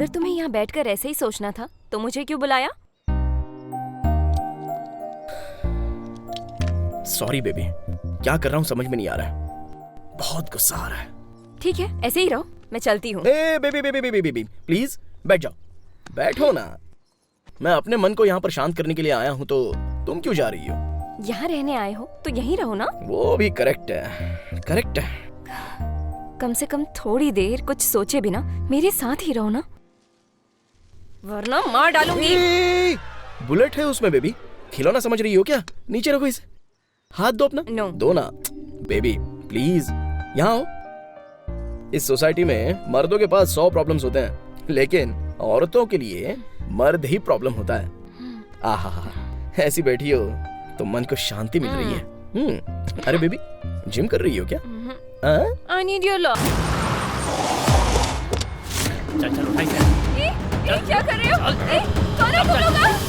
अगर तुम्हें यहाँ बैठकर ऐसे ही सोचना था तो मुझे क्यों बुलाया? सॉरी बेबी, क्या कर रहा हूँ समझ में नहीं आ रहा है, बहुत गुस्सा आ रहा है। ठीक है, ऐसे ही रहो, मैं चलती हूँ। Baby baby baby baby please बैठ जाओ, बैठो ना। मैं अपने मन को यहाँ पर शांत करने के लिए आया हूँ, तो तुम क्यों जा रही हो? यहाँ रहने आए हो तो यहीं रहो ना। वो भी करेक्ट है, करेक्ट है। कम से कम थोड़ी देर कुछ सोचे बिना मेरे साथ ही रहो ना, वरना मार डालूंगी। बुलेट है उसमें बेबी, खिलौना समझ रही हो क्या? नीचे रखो इसे, हाथ दो अपना। नो। दो ना बेबी प्लीज, यहाँ आओ। इस सोसाइटी में मर्दों के पास 100 प्रॉब्लम्स होते हैं, लेकिन औरतों के लिए मर्द ही प्रॉब्लम होता है। आहा, ऐसी बैठी हो तो मन को शांति मिल रही है। अरे बेबी, जिम कर रही हो क्या? I need your love। चल चल उठाई ये क्या कर रहे हो? कौन है तुम लोग?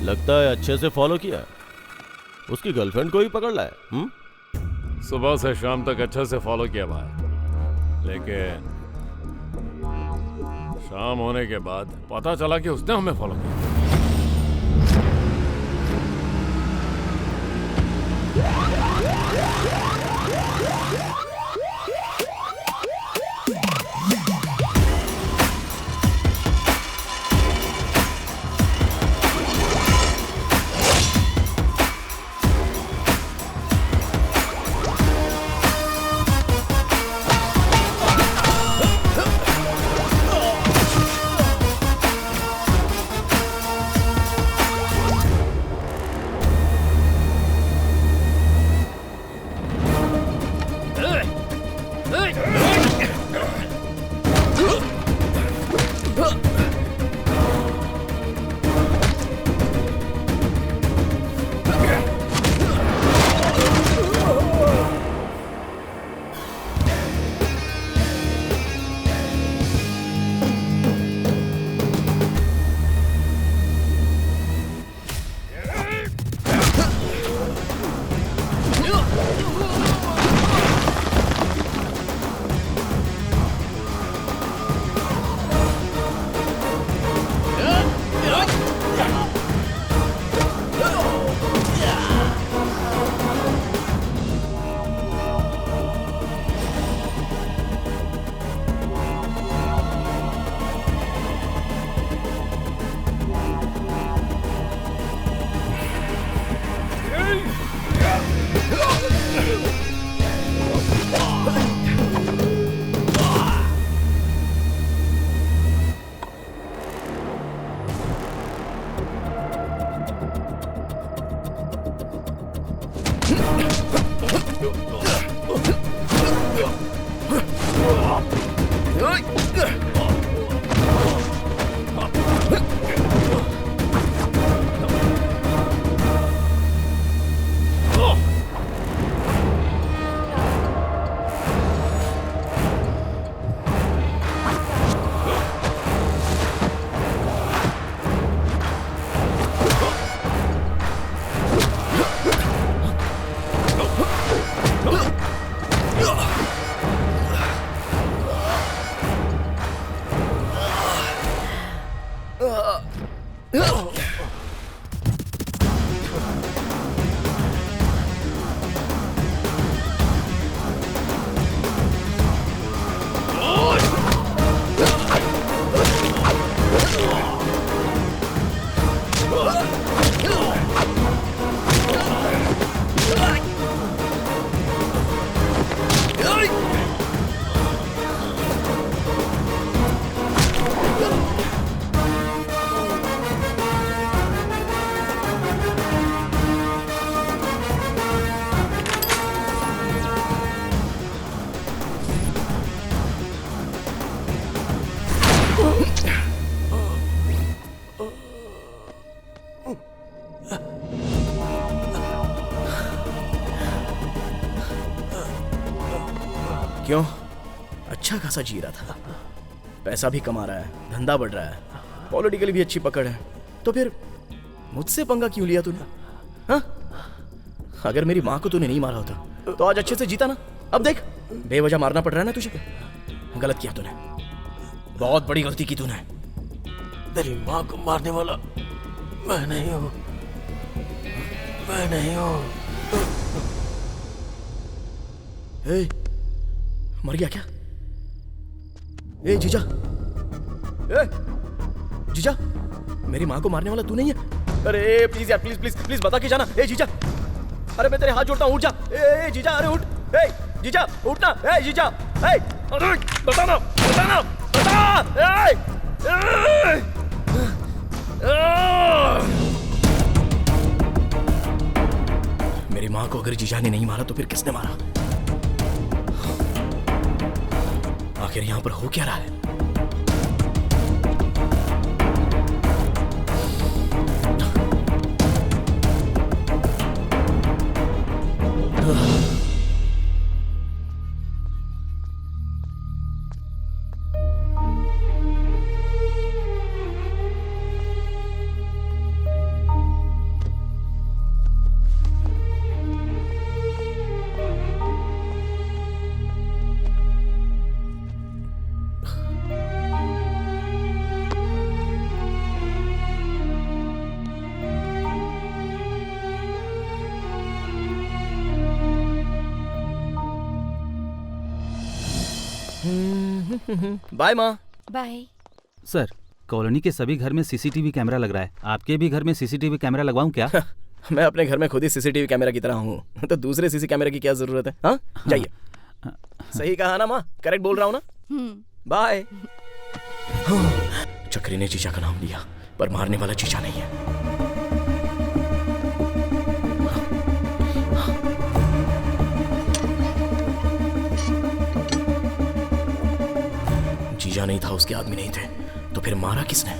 लगता है अच्छे से फॉलो किया, उसकी गर्लफ्रेंड को ही पकड़ लाया। सुबह से शाम तक अच्छे से फॉलो किया भाई, लेकिन शाम होने के बाद पता चला कि उसने हमें फॉलो किया। खासा जी रहा था, पैसा भी कमा रहा है, धंधा बढ़ रहा है, पॉलिटिकली भी अच्छी पकड़ है, तो फिर मुझसे पंगा क्यों लिया तूने? हाँ? अगर मेरी माँ को तूने नहीं मारा होता तो आज अच्छे से जीता ना। अब देख बेवजह मारना पड़ रहा है ना तुझे। गलत किया तूने, बहुत बड़ी गलती की तूने। तेरी माँ को मारने वाला मैं नहीं हूँ, मैं नहीं हूँ। मर गया क्या? ए जीजा, ए जीजा, मेरी माँ को मारने वाला तू नहीं है? अरे प्लीज यार, प्लीज प्लीज प्लीज बता के जाना। ए जीजा, अरे मैं तेरे हाथ जोड़ता हूँ, उठ जा। ए जीजा, अरे उठ। ए जीजा उठना। ए जीजा, ए अरे बताना बताना बता। मेरी माँ को अगर जीजा ने नहीं मारा तो फिर किसने मारा? आखिर यहाँ पर हो क्या रहा है? बाय माँ। बाय। सर, कॉलोनी के सभी घर में सीसीटीवी कैमरा लग रहा है, आपके भी घर में सीसीटीवी कैमरा लगवाऊं क्या? मैं अपने घर में खुद ही सीसीटीवी कैमरा की तरह हूँ, तो दूसरे सीसी कैमरे की क्या जरूरत है? हाँ जाइए। सही कहा ना माँ, करेक्ट बोल रहा हूँ ना? बाय। चक्री ने जीजा का नाम लिया, पर मारने वाला जीजा नहीं है। जीजा नहीं था, उसके आदमी नहीं थे, तो फिर मारा किसने?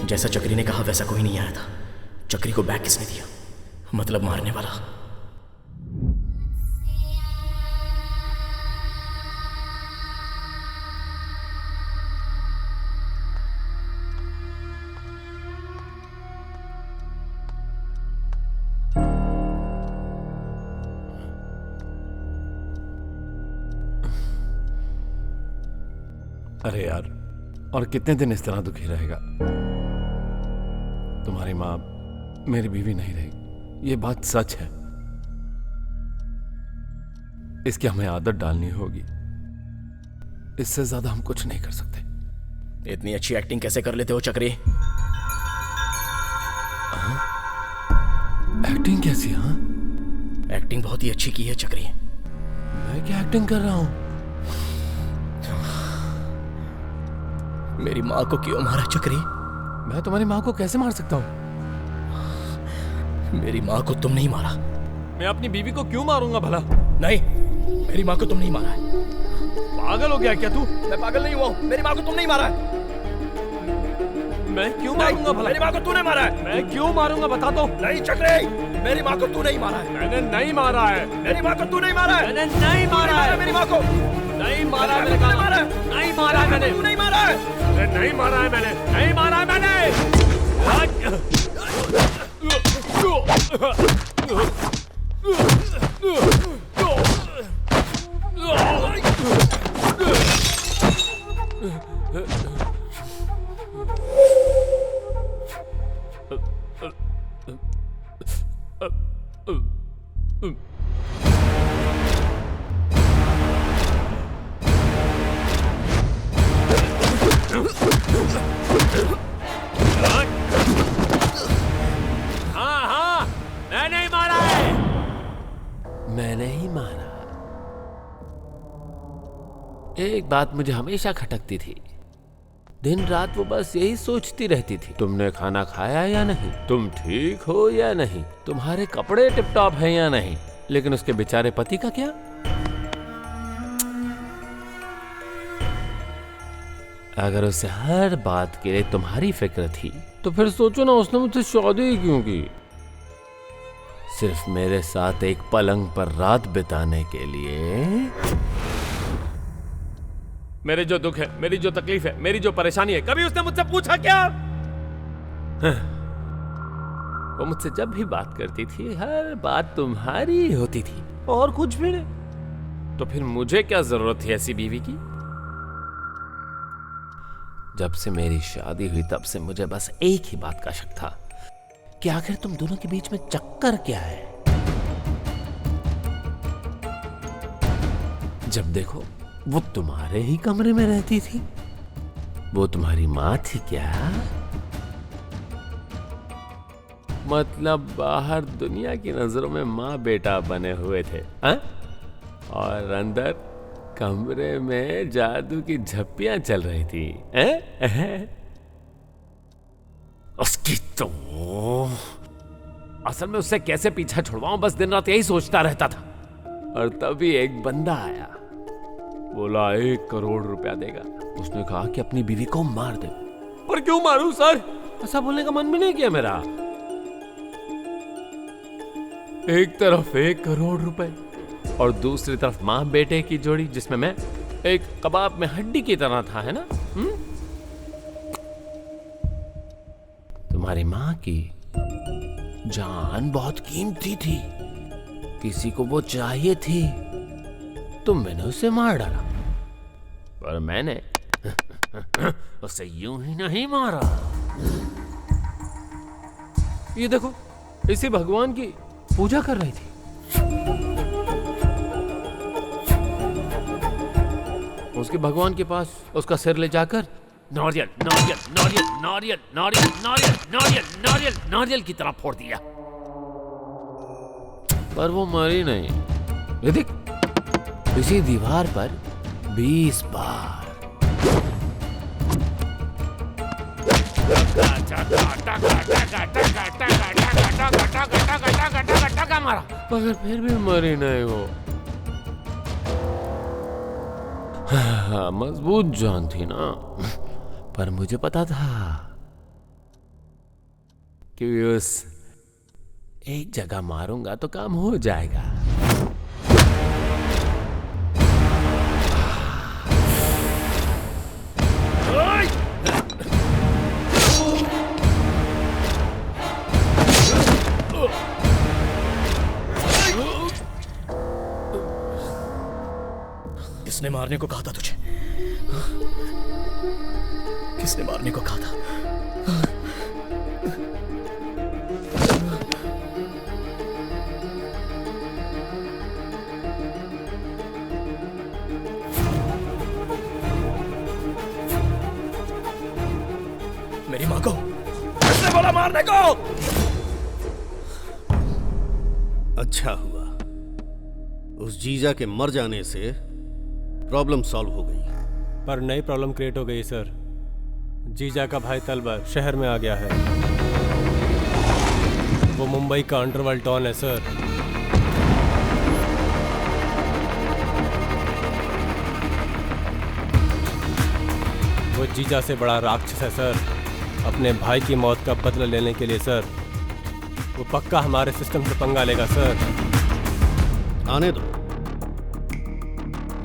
जैसा चक्री ने कहा वैसा कोई नहीं आया था। चक्री को बैग किसने दिया? मतलब मारने वाला। अरे यार, और कितने दिन इस तरह दुखी रहेगा? तुम्हारी माँ मेरी बीवी नहीं रही, ये बात सच है। इसकी हमें आदत डालनी होगी, इससे ज्यादा हम कुछ नहीं कर सकते। इतनी अच्छी एक्टिंग कैसे कर लेते हो चक्री? एक्टिंग कैसी? हाँ, एक्टिंग बहुत ही अच्छी की है चक्री। मैं क्या एक्टिंग कर रहा हूं? मेरी माँ को क्यों मारा चक्री? मैं तुम्हारी माँ को कैसे मार सकता हूँ? मेरी माँ को तुम नहीं मारा। मैं अपनी बीवी को क्यों मारूंगा भला? नहीं, मेरी माँ को तुम नहीं मारा है। पागल हो गया क्या तू? मैं पागल नहीं हुआ हूँ, मेरी माँ को तुम नहीं मारा है। मैं क्यों मारूंगा भला? मेरी माँ को तूने मारा है। मैं क्यों मारूंगा बता दो। नहीं चक्री, मेरी माँ को तू नहीं मारा है। मैंने नहीं मारा है। मेरी माँ को तू नहीं मारा है। मैंने नहीं मारा है। मेरी माँ को नहीं मारा है। मैंने मारा है। नहीं मारा है मैंने। तू नहीं मारा है। नहीं मारा है मैंने। नहीं मारा है मैंने। एक बात मुझे हमेशा खटकती थी। दिन रात वो बस यही सोचती रहती थी, तुमने खाना खाया या नहीं, तुम ठीक हो या नहीं, तुम्हारे कपड़े टिपटॉप हैं या नहीं। लेकिन उसके बेचारे पति का क्या? अगर उसे हर बात के लिए तुम्हारी फिक्र थी तो फिर सोचो ना, उसने मुझसे शादी ही क्यों की? सिर्फ मेरे साथ एक पलंग पर रात बिताने के लिए। मेरे जो दुख है, मेरी जो तकलीफ है, मेरी जो परेशानी है, कभी उसने मुझसे पूछा क्या? वो मुझसे जब भी बात करती थी हर बात तुम्हारी होती थी और कुछ भी नहीं। तो फिर मुझे क्या जरूरत थी ऐसी बीवी की? जब से मेरी शादी हुई तब से मुझे बस एक ही बात का शक था कि आखिर तुम दोनों के बीच में चक्कर क्या है। जब देखो वो तुम्हारे ही कमरे में रहती थी। वो तुम्हारी माँ थी क्या? मतलब बाहर दुनिया की नजरों में माँ बेटा बने हुए थे, हा? और अंदर कमरे में जादू की झप्पियां चल रही थी, उसकी तो असल में उससे कैसे पीछा छुड़वाऊं, बस दिन रात यही सोचता रहता था। और तभी एक बंदा आया, बोला 1 करोड़ रुपया देगा। उसने कहा कि अपनी बीवी को मार दे। पर क्यों मारूं सर? ऐसा बोलने का मन भी नहीं किया मेरा। एक तरफ 1 करोड़ रुपए और दूसरी तरफ मां बेटे की जोड़ी, जिसमें मैं एक कबाब में हड्डी की तरह था, है ना? तुम्हारी मां की जान बहुत कीमती थी, किसी को वो चाहिए थी, तो मैंने उसे मार डाला। पर मैंने उसे यूं ही नहीं मारा। ये देखो, इसी भगवान की पूजा कर रही थी। उसके भगवान के पास उसका सिर ले जाकर नारियल नारियल नारियल नारियल नारियल नारियल नारियल नारियल नारियल की तरह फोड़ दिया। पर वो मरी नहीं। ये देख, इसी दीवार पर 20 बार मारा, मगर फिर भी मरी नहीं वो। मजबूत जान थी ना। पर मुझे पता था कि उस एक जगह मारूंगा तो काम हो जाएगा। किसने मारने को कहा था तुझे? किसने मारने को कहा था? मेरी माँ को किसने बोला मारने को? अच्छा हुआ, उस जीजा के मर जाने से प्रॉब्लम सॉल्व हो गई। पर नई प्रॉब्लम क्रिएट हो गई सर। जीजा का भाई तलबर शहर में आ गया है। वो मुंबई का अंडरवर्ल्ड डॉन है सर। वो जीजा से बड़ा राक्षस है सर। अपने भाई की मौत का बदला लेने के लिए सर वो पक्का हमारे सिस्टम से पंगा लेगा सर। आने दो।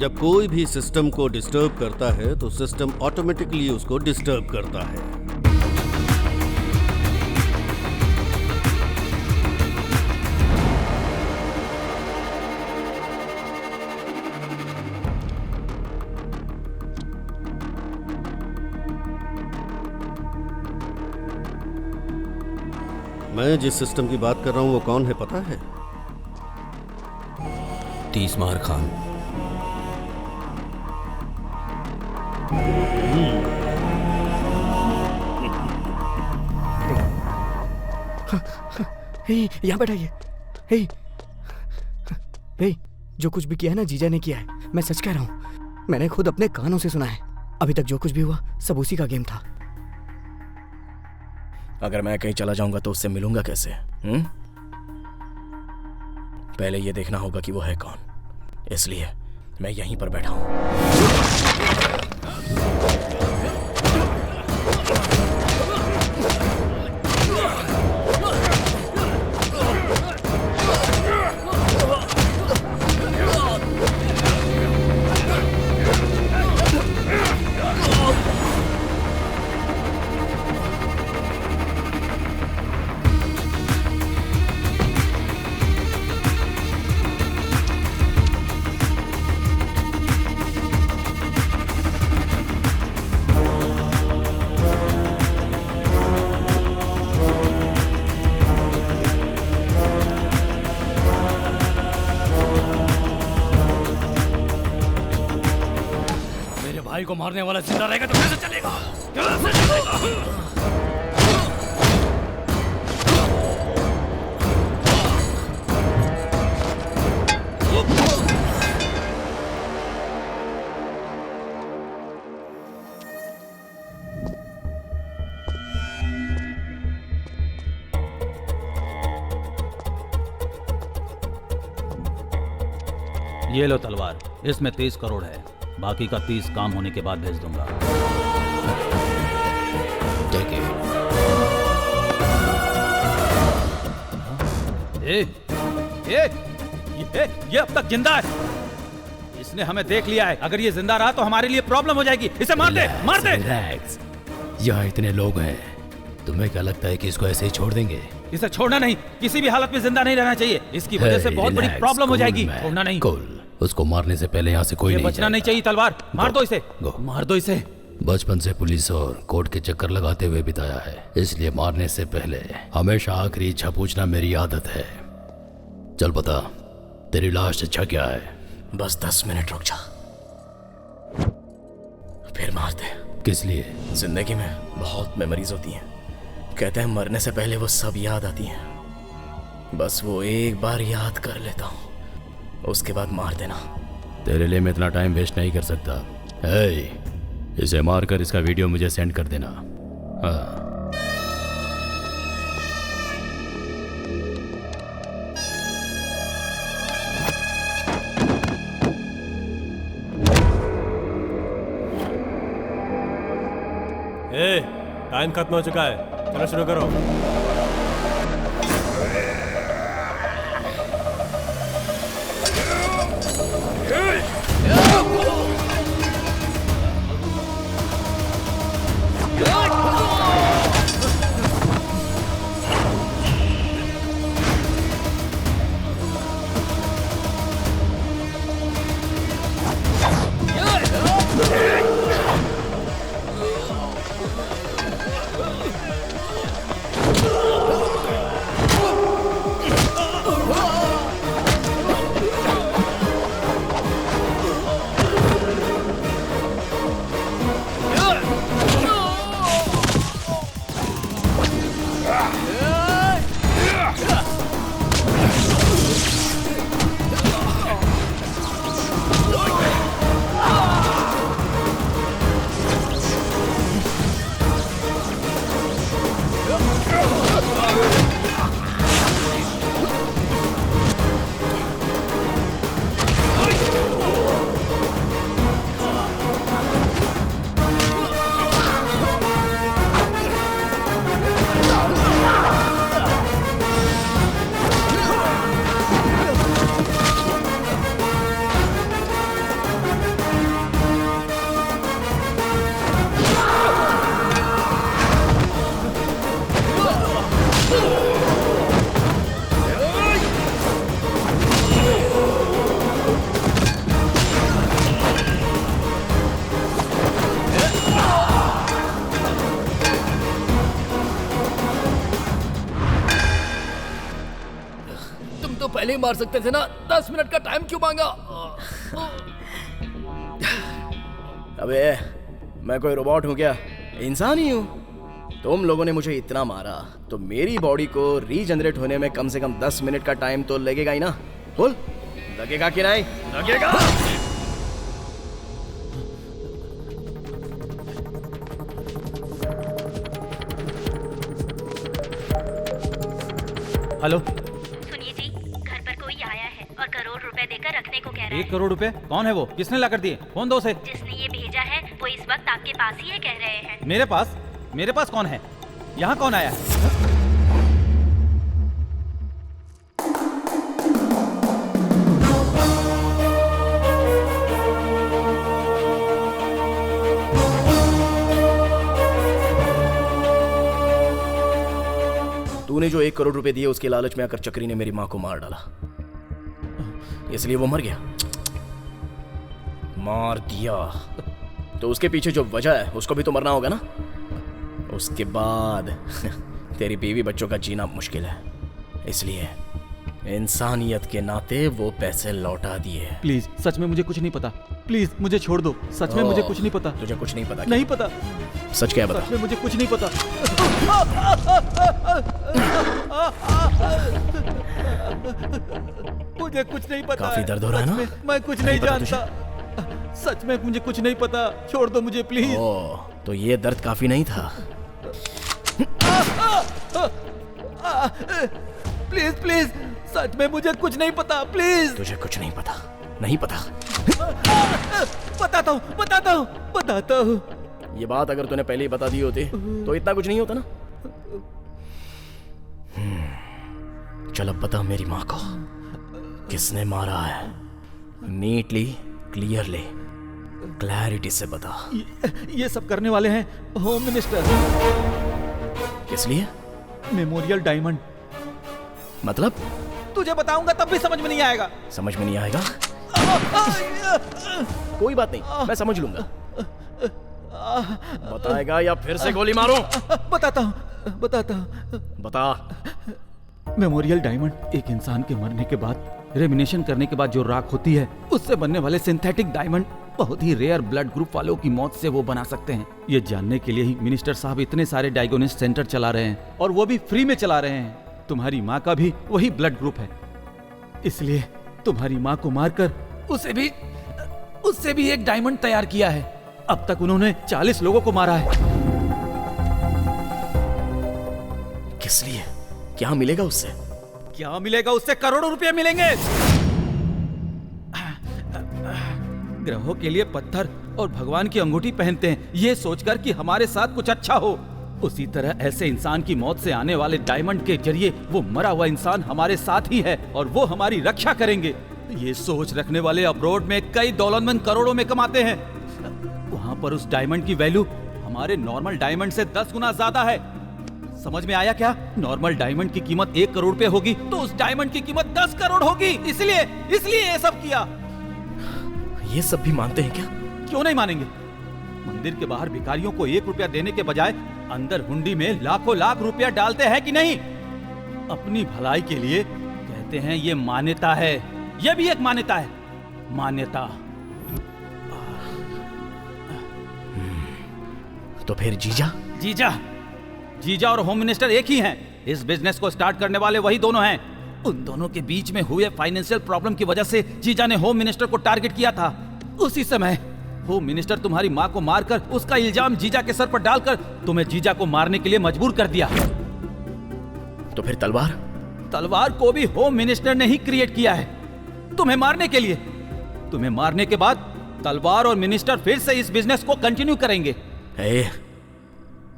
जब कोई भी सिस्टम को डिस्टर्ब करता है तो सिस्टम ऑटोमेटिकली उसको डिस्टर्ब करता है। मैं जिस सिस्टम की बात कर रहा हूं वो कौन है पता है? तीसमार खान। यहाँ बैठाइए। हे, जो कुछ भी किया है ना जीजा ने किया है। मैं सच कह रहा हूँ, मैंने खुद अपने कानों से सुना है। अभी तक जो कुछ भी हुआ सब उसी का गेम था। अगर मैं कहीं चला जाऊंगा तो उससे मिलूंगा कैसे? पहले ये देखना होगा कि वो है कौन, इसलिए मैं यहीं पर बैठा हूं। भाई को मारने वाला जिंदा रहेगा तो कैसे चलेगा? कैसे चलेगा? ये लो तलवार, इसमें 30 करोड़ है, बाकी का 30 काम होने के बाद भेज दूंगा। ठीक है। ये अब तक जिंदा है। इसने हमें देख लिया है। अगर ये जिंदा रहा तो हमारे लिए प्रॉब्लम हो जाएगी। इसे मार दे, मार दे। रिलैक्स। यहाँ इतने लोग हैं, तुम्हें क्या लगता है कि इसको ऐसे ही छोड़ देंगे? इसे छोड़ना नहीं, किसी भी हालत में जिंदा नहीं रहना चाहिए। इसकी वजह से बहुत बड़ी प्रॉब्लम हो जाएगी। छोड़ना नहीं। उसको मारने से पहले यहाँ से कोई नहीं बचना नहीं चाहिए। तलवार मार दो इसे, मार दो इसे। बचपन से पुलिस और कोर्ट के चक्कर लगाते हुए बिताया है, इसलिए मारने से पहले हमेशा आखिरी इच्छा पूछना मेरी आदत है। चल बता, तेरी लास्ट इच्छा क्या है? बस 10 मिनट रुक जा, फिर मार दे। किस लिए? जिंदगी में बहुत मेमोरीज होती हैं, कहते हैं मरने से पहले वो सब याद आती हैं। बस वो एक बार याद कर लेता हूँ, उसके बाद मार देना। तेरे लिए मैं इतना टाइम वेस्ट नहीं कर सकता। इसे मारकर इसका वीडियो मुझे सेंड कर देना। हाँ। टाइम खत्म हो चुका है, चलो शुरू करो। पहले ही मार सकते थे ना, 10 मिनट का टाइम क्यों मांगा? अबे मैं कोई रोबोट हूँ क्या? इंसान ही हूँ। तुम लोगों ने मुझे इतना मारा तो मेरी बॉडी को रीजनरेट होने में कम से कम 10 मिनट का टाइम तो लगेगा ही ना। बोल, लगेगा कि नहीं? लगेगा। हेलो। सुनिए जी, घर पर कोई आया है और करोड़ रुपए देकर रखने को कह रहा है। 1 करोड़ रुपए? कौन है वो? किसने ला कर दिए? फोन दो उसे। जिसने ये भेजा है वो इस वक्त आपके पास ही है, कह रहे हैं। मेरे पास? मेरे पास कौन है? यहाँ कौन आया है? तूने जो 1 करोड़ रुपए दिए उसके लालच में आकर चक्री ने मेरी माँ को मार डाला, इसलिए वो मर गया। मार दिया तो उसके पीछे जो वजह है उसको भी तो मरना होगा ना। उसके बाद तेरी बीवी बच्चों का जीना मुश्किल है, इसलिए इंसानियत के नाते वो पैसे लौटा दिए। प्लीज, सच में मुझे कुछ नहीं पता। प्लीज मुझे छोड़ दो। सच में मुझे कुछ नहीं पता। तुझे कुछ नहीं पता? नहीं पता। सच क्या है बता? सच में मुझे कुछ नहीं पता। मुझे कुछ नहीं पता। काफी दर्द हो रहा है ना? मैं कुछ नहीं जानता। सच में मुझे कुछ नहीं पता। छोड़ दो मुझे प्लीज। तो ये दर्द काफी नहीं था। प्लीज प्लीज, सच में मुझे कुछ नहीं पता। प्लीज। तुझे कुछ नहीं पता? नहीं पता? बताता हूँ, बताता हूँ, बताता हूँ। ये बात अगर तूने पहले ही बता दी होती तो इतना कुछ नहीं होता ना। चल अब बता मेरी माँ को किसने मारा है। नीटली, क्लियरली, क्लैरिटी से बता। ये सब करने वाले हैं होम मिनिस्टर। किस लिए? Memorial diamond. मतलब? तुझे बताऊंगा तब भी समझ में नहीं आएगा। समझ में नहीं आएगा? कोई बात नहीं, मैं समझ लूंगा। बताएगा या फिर से गोली मारूं? बताता हूँ, बताता हूँ। बता। मेमोरियल डायमंड एक इंसान के मरने के बाद, रेमिनेशन करने के बाद जो राख होती है, उससे बनने वाले सिंथेटिक डायमंड बहुत ही रेयर ब्लड ग्रुप वालों की मौत से वो बना सकते हैं। ये जानने के लिए ही मिनिस्टर साहब इतने सारे डायग्नोसिस सेंटर चला रहे हैं, और वो भी फ्री में चला रहे हैं। तुम्हारी माँ का भी वही ब्लड ग्रुप है, इसलिए तुम्हारी माँ को मारकर उससे भी एक डायमंड तैयार किया है। अब तक उन्होंने 40 लोगों को मारा है। किस लिए? क्या मिलेगा उससे? क्या मिलेगा उससे? करोड़ों रुपए मिलेंगे। ग्रहों के लिए पत्थर और भगवान की अंगूठी पहनते हैं, ये सोचकर कि हमारे साथ कुछ अच्छा हो। उसी तरह ऐसे इंसान की मौत से आने वाले डायमंड के जरिए वो मरा हुआ इंसान हमारे साथ ही है और वो हमारी रक्षा करेंगे। ये सोच रखने वाले अब्रोड में कई दौलतमंद करोड़ों में कमाते हैं। वहाँ पर उस डायमंड की वैल्यू हमारे नॉर्मल डायमंड से 10 गुना ज्यादा है। समझ में आया क्या? नॉर्मल डायमंड की कीमत 1 करोड़ रुपए होगी तो उस डायमंड की कीमत 10 करोड़ होगी। इसलिए ये सब किया। ये सब भी मानते हैं क्या? क्यों नहीं मानेंगे? मंदिर के बाहर भिखारियों को 1 रुपया देने के बजाय अंदर हुंडी में लाखों लाख रुपया डालते हैं कि नहीं? अपनी भलाई के लिए कहते हैं ये मान्यता है। ये भी एक मान्यता है। मान्यता। तो फिर जीजा और होम मिनिस्टर एक ही हैं। इस बिजनेस को स्टार्ट करने वाले वही दोनों हैं। उन दोनों के बीच में हुए फाइनेंशियल प्रॉब्लम की वजह से जीजा ने होम मिनिस्टर को टारगेट किया था। उसी समय होम मिनिस्टर तुम्हारी माँ को मारकर उसका इल्जाम जीजा के सर पर डालकर तुम्हें जीजा को मारने के लिए मजबूर कर दिया। तो फिर तलवार को भी होम मिनिस्टर ने ही क्रिएट किया है तुम्हें मारने के लिए। तुम्हें मारने के बाद तलवार और मिनिस्टर फिर से इस बिजनेस को कंटिन्यू करेंगे।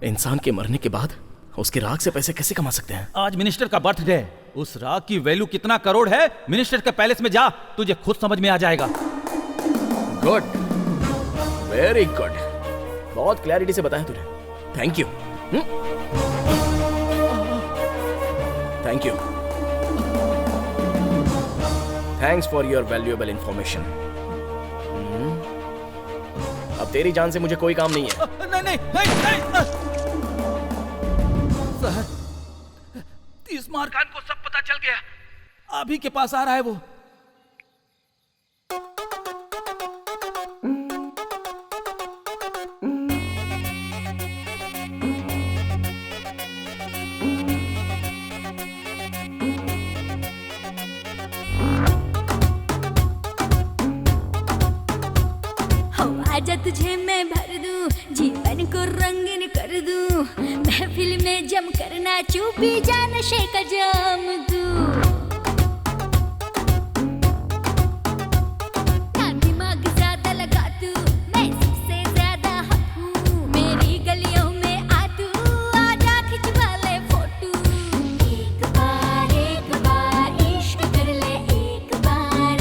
इंसान के मरने के बाद उसकी राख से पैसे कैसे कमा सकते हैं? आज मिनिस्टर का बर्थडे है। उस राख की वैल्यू कितना करोड़ है, मिनिस्टर के पैलेस में जा, तुझे खुद समझ में आ जाएगा। Good, very good. बहुत क्लैरिटी से बताया तूने। Thank you. Thank you. Thanks for your valuable information. अब तेरी जान से मुझे कोई काम नहीं है। नहीं। सर, तीसमार खान को सब पता चल गया। अभी के पास आ रहा है वो। आजा तुझे मैं भर दूं जीवन को रंगीन कर दूं, महफिल में जम कर नाचूं, पी जा नशे का जाम दूं। ना दिमाग ज्यादा लगा तू, मैं सबसे ज्यादा हक हूँ, मेरी गलियों में आ तू, आजा खिंचवा ले फोटो। एक बार इश्क कर ले, एक बार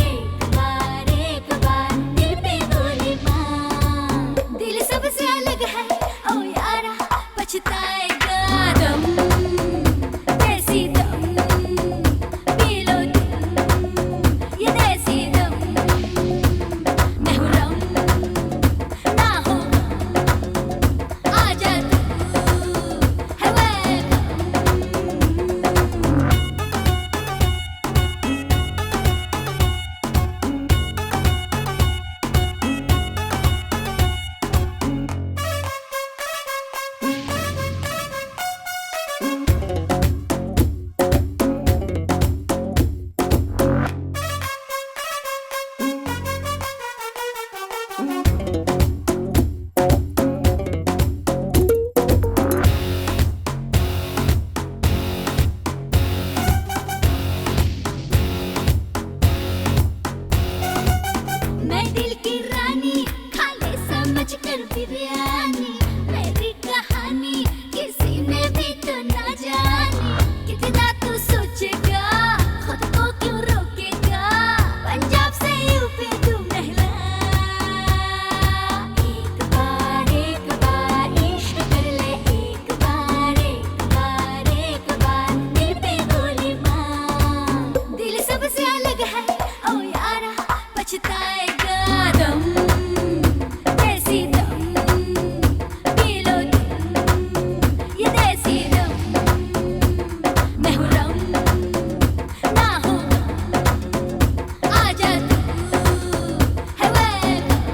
दिल पे गोली मार। दिल सबसे अलग है ओ यारा, पछताएगा दम, कैसी दम, पी लो तुम ये देसी दम। मैं हूँ रम, ना हो आजा तू, है वेलकम। मैं दिल की रानी, खा ले समझ कर बिरयानी, मेरी कहानी किसी ने भी तो ना जानी। कितना तू सोचेगा, खुद को क्यों रोकेगा, पंजाब से यूपी तू नहला। एक बार इश्क कर ले, एक बार दिल पे गोली मार। दिल सबसे अलग है ओ यारा, पछताएगा दम, कैसी दम, पी लो तुम ये देसी दम। मैं हूँ रम, ना हो आजा तू, है वेलकम।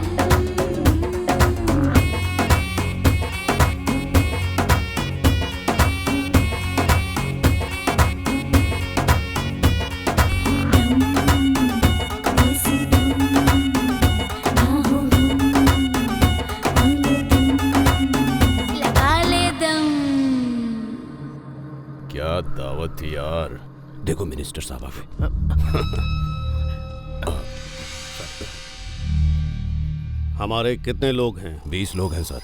लगा ले दम। क्या दावत थी यार। देखो मिनिस्टर साहब आ गए। हमारे कितने लोग हैं? 20 लोग हैं सर।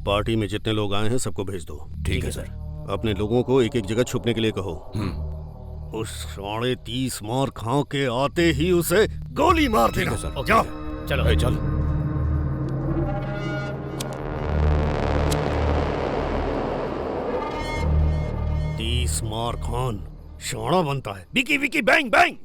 पार्टी में जितने लोग आए हैं सबको भेज दो। ठीक है सर। अपने लोगों को एक एक जगह छुपने के लिए कहो। उस 30 मार खाओ के आते ही उसे गोली मार देना। जाओ चलो चलो। मार खान शाना बनता है। Vicky Vicky bang bang.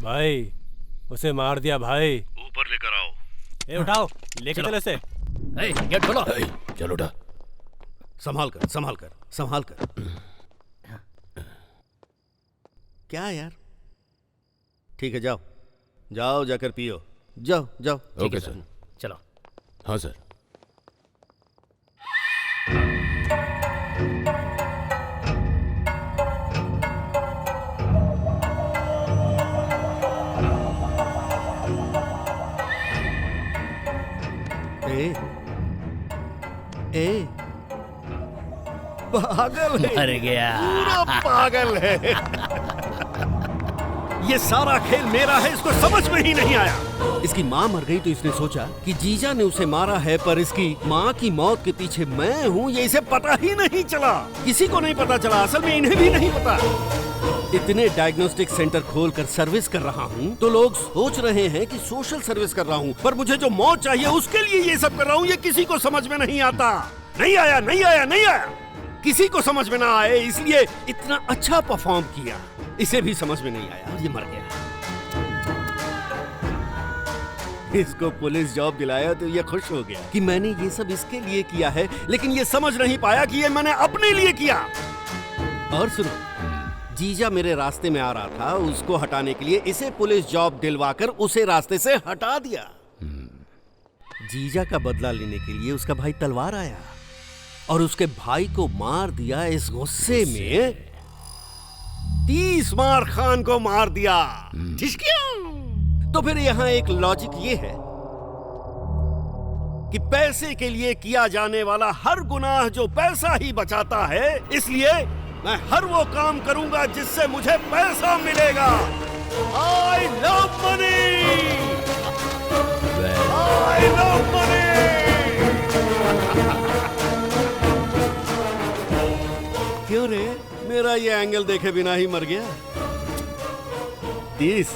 भाई उसे मार दिया भाई। ऊपर लेकर आओ। ए उठाओ, लेके चलो इसे। गेट खोलो। चलो उठा। संभाल कर संभाल कर संभाल कर। क्या यार। ठीक है जाओ जाओ जाकर पियो। जाओ जाओ। Okay sir. चलो। हाँ सर। ए पागल है। मर गया। पूरा पागल है। ये सारा खेल मेरा है, इसको समझ में ही नहीं आया। इसकी माँ मर गई तो इसने सोचा कि जीजा ने उसे मारा है, पर इसकी माँ की मौत के पीछे मैं हूँ ये इसे पता ही नहीं चला। किसी को नहीं पता चला, असल में इन्हें भी नहीं पता। इतने डायग्नोस्टिक सेंटर खोलकर सर्विस कर रहा हूँ तो लोग सोच रहे हैं कि सोशल सर्विस कर रहा हूँ, पर मुझे जो मौत चाहिए उसके लिए ये सब कर रहा हूँ। ये किसी को समझ में नहीं आता। नहीं आया, नहीं आया, नहीं आया। किसी को समझ में ना आए इसलिए इतना अच्छा परफॉर्म किया। इसे भी समझ में नहीं आया और ये मर गया। इसको पुलिस जॉब दिलाया तो ये खुश हो गया कि मैंने ये सब इसके लिए किया है, लेकिन ये समझ नहीं पाया कि ये मैंने अपने लिए किया। और सुनो, जीजा मेरे रास्ते में आ रहा था, उसको हटाने के लिए इसे पुलिस जॉब दिलवाकर उसे रास्ते से हटा दिया। जीजा का बदला लेने के लिए उसका भाई तलवार आया और उसके भाई को मार दिया। इस गुस्से में 30 मार खान को मार दिया। तो फिर यहाँ एक लॉजिक ये है कि पैसे के लिए किया जाने वाला हर गुनाह जो पैसा ही बचाता है, इसलिए मैं हर वो काम करूंगा जिससे मुझे पैसा मिलेगा। I love money! I love money! क्यों रे, मेरा ये एंगल देखे बिना ही मर गया। 30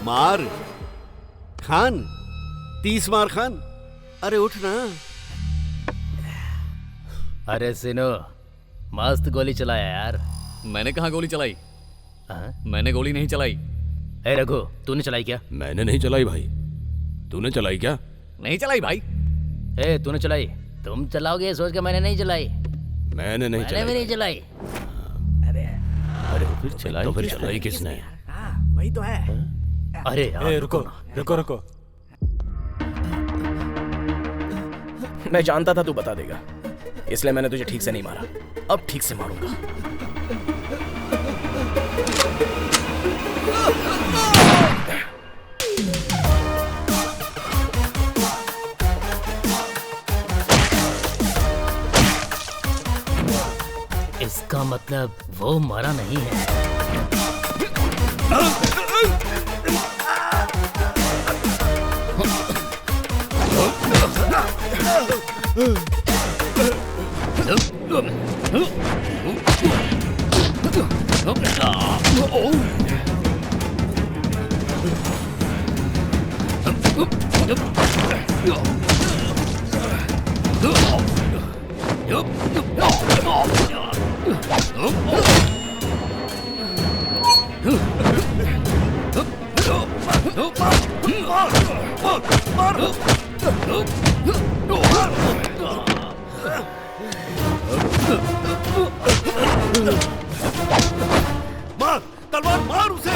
मार खान, 30 मार खान। अरे उठ ना। अरे सिनो, मस्त गोली चलाया यार। मैंने कहाँ गोली चलाई? मैंने गोली नहीं चलाई। ए रघु, तूने चलाई क्या? मैंने नहीं चलाई भाई। तूने चलाई क्या? नहीं चलाई भाई। ए तूने चलाई? तुम चलाओगे सोच के मैंने नहीं चलाई। मैंने नहीं चलाई। मैंने भी नहीं चलाई। अरे फिर चलाई तो फिर चलाई किसने? वही तो है। अरे यार रुको रुको रुको। मैं जानता था तू बता देगा, इसलिए मैंने तुझे ठीक से नहीं मारा। अब ठीक से मारूंगा। इसका मतलब वो मरा नहीं है। मार, तलवार मार उसे।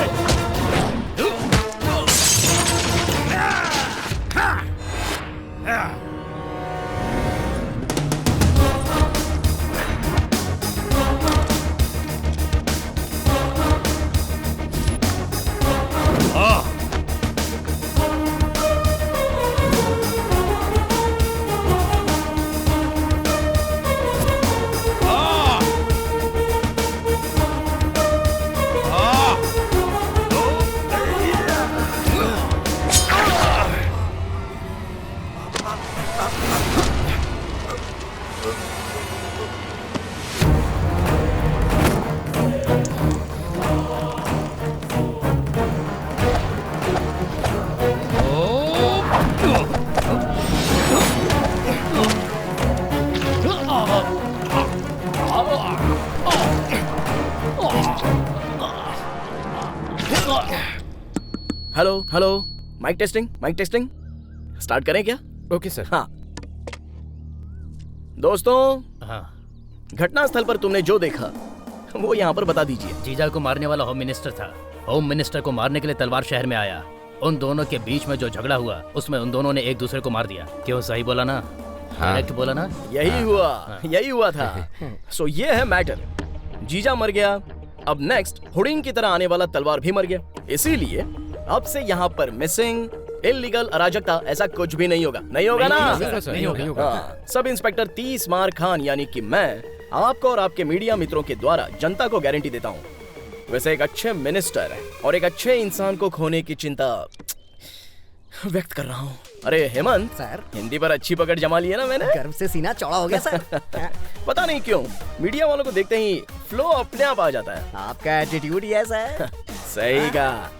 Hello hello, mike testing, mike testing. Start करें क्या? Okay sir. हाँ दोस्तों, घटना स्थल पर तुमने जो देखा वो यहाँ पर बता दीजिए। जीजा को मारने वाला होम मिनिस्टर था। होम मिनिस्टर को मारने के लिए तलवार शहर में आया। उन दोनों के बीच में जो झगड़ा हुआ उसमें उन दोनों ने एक दूसरे को मार दिया। क्यों, सही बोला ना? करेक्ट बोला ना? यही हुआ था। सो ये है मैटर। जीजा मर गया, अब नेक्स्ट हुडिंग की तरह आने वाला तलवार भी मर गया। इसीलिए अब से यहाँ पर मिसिंग, इल्लीगल, अराजकता ऐसा कुछ भी नहीं होगा। नहीं होगा ना? नहीं होगा। सब इंस्पेक्टर 30 मार खान यानी कि मैं आपको और आपके मीडिया मित्रों के द्वारा जनता को गारंटी देता हूँ, वैसे एक अच्छे मिनिस्टर और एक अच्छे इंसान को खोने की चिंता व्यक्त कर रहा हूँ। अरे हेमंत सर, हिंदी पर अच्छी पकड़ जमा ली है ना मैंने। गर्व से सीना चौड़ा हो गया सर। पता नहीं क्यों मीडिया वालों को देखते ही फ्लो अपने आप आ जाता है। आपका एटीट्यूड ही ऐसा है। सही कहा।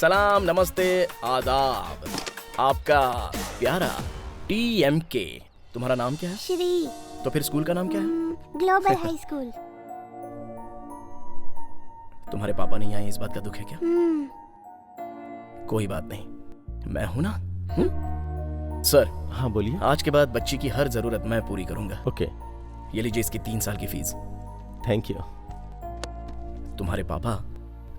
सलाम, नमस्ते, आदाब। आपका प्यारा TMK। तुम्हारा नाम क्या है? श्री। तो फिर स्कूल का नाम क्या है? Global high school. तुम्हारे पापा नहीं आए, इस बात का दुख है क्या? कोई बात नहीं, मैं हूं ना। सर। हाँ बोलिए। आज के बाद बच्ची की हर जरूरत मैं पूरी करूंगा। ओके। ये लीजिए इसकी 3 साल की फीस। Thank you. तुम्हारे पापा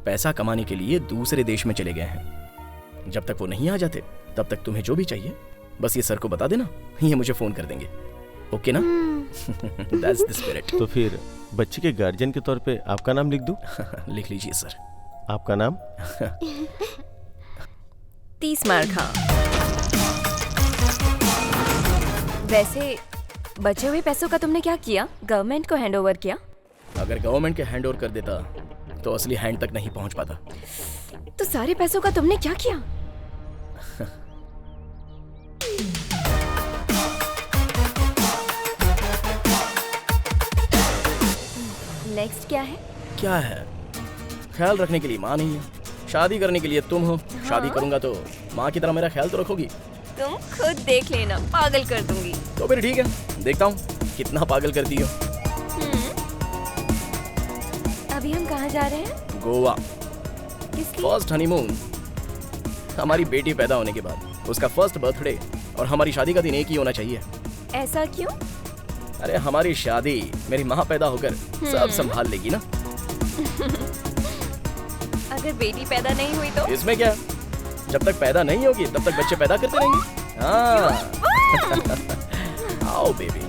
पैसा कमाने के लिए दूसरे देश में चले गए हैं। जब तक वो नहीं आ जाते तब तक तुम्हें जो भी चाहिए बस ये सर को बता देना, ये मुझे फोन कर देंगे। ओके ना? That's the spirit। तो फिर बच्ची के गार्जियन के तौर पे आपका नाम लिख दूं? लिख लीजिए सर। आपका नाम? 30 मार खा। वैसे बचे हुए पैसों का तुमने क्या किया? गवर्नमेंट को हैंड ओवर किया? अगर गवर्नमेंट के हैंड ओवर कर देता तो असली हैंड तक नहीं पहुंच पाता। तो सारे पैसों का तुमने क्या किया? नेक्स्ट क्या है? क्या है? ख्याल रखने के लिए माँ नहीं है, शादी करने के लिए तुम हो। शादी करूंगा तो माँ की तरह मेरा ख्याल तो रखोगी। तुम खुद देख लेना, पागल कर दूंगी। तो फिर ठीक है, देखता हूँ कितना पागल करती हो। अभी हम कहाँ जा रहे हैं? गोवा। किसकी? First honeymoon. हमारी बेटी पैदा होने के बाद उसका फर्स्ट बर्थडे और हमारी शादी का दिन एक ही होना चाहिए। ऐसा क्यों? अरे हमारी शादी मेरी माँ पैदा होकर सब संभाल लेगी ना। अगर बेटी पैदा नहीं हुई तो? इसमें क्या, जब तक पैदा नहीं होगी तब तक बच्चे पैदा करते रहेंगे। हाँ। आओ बेबी।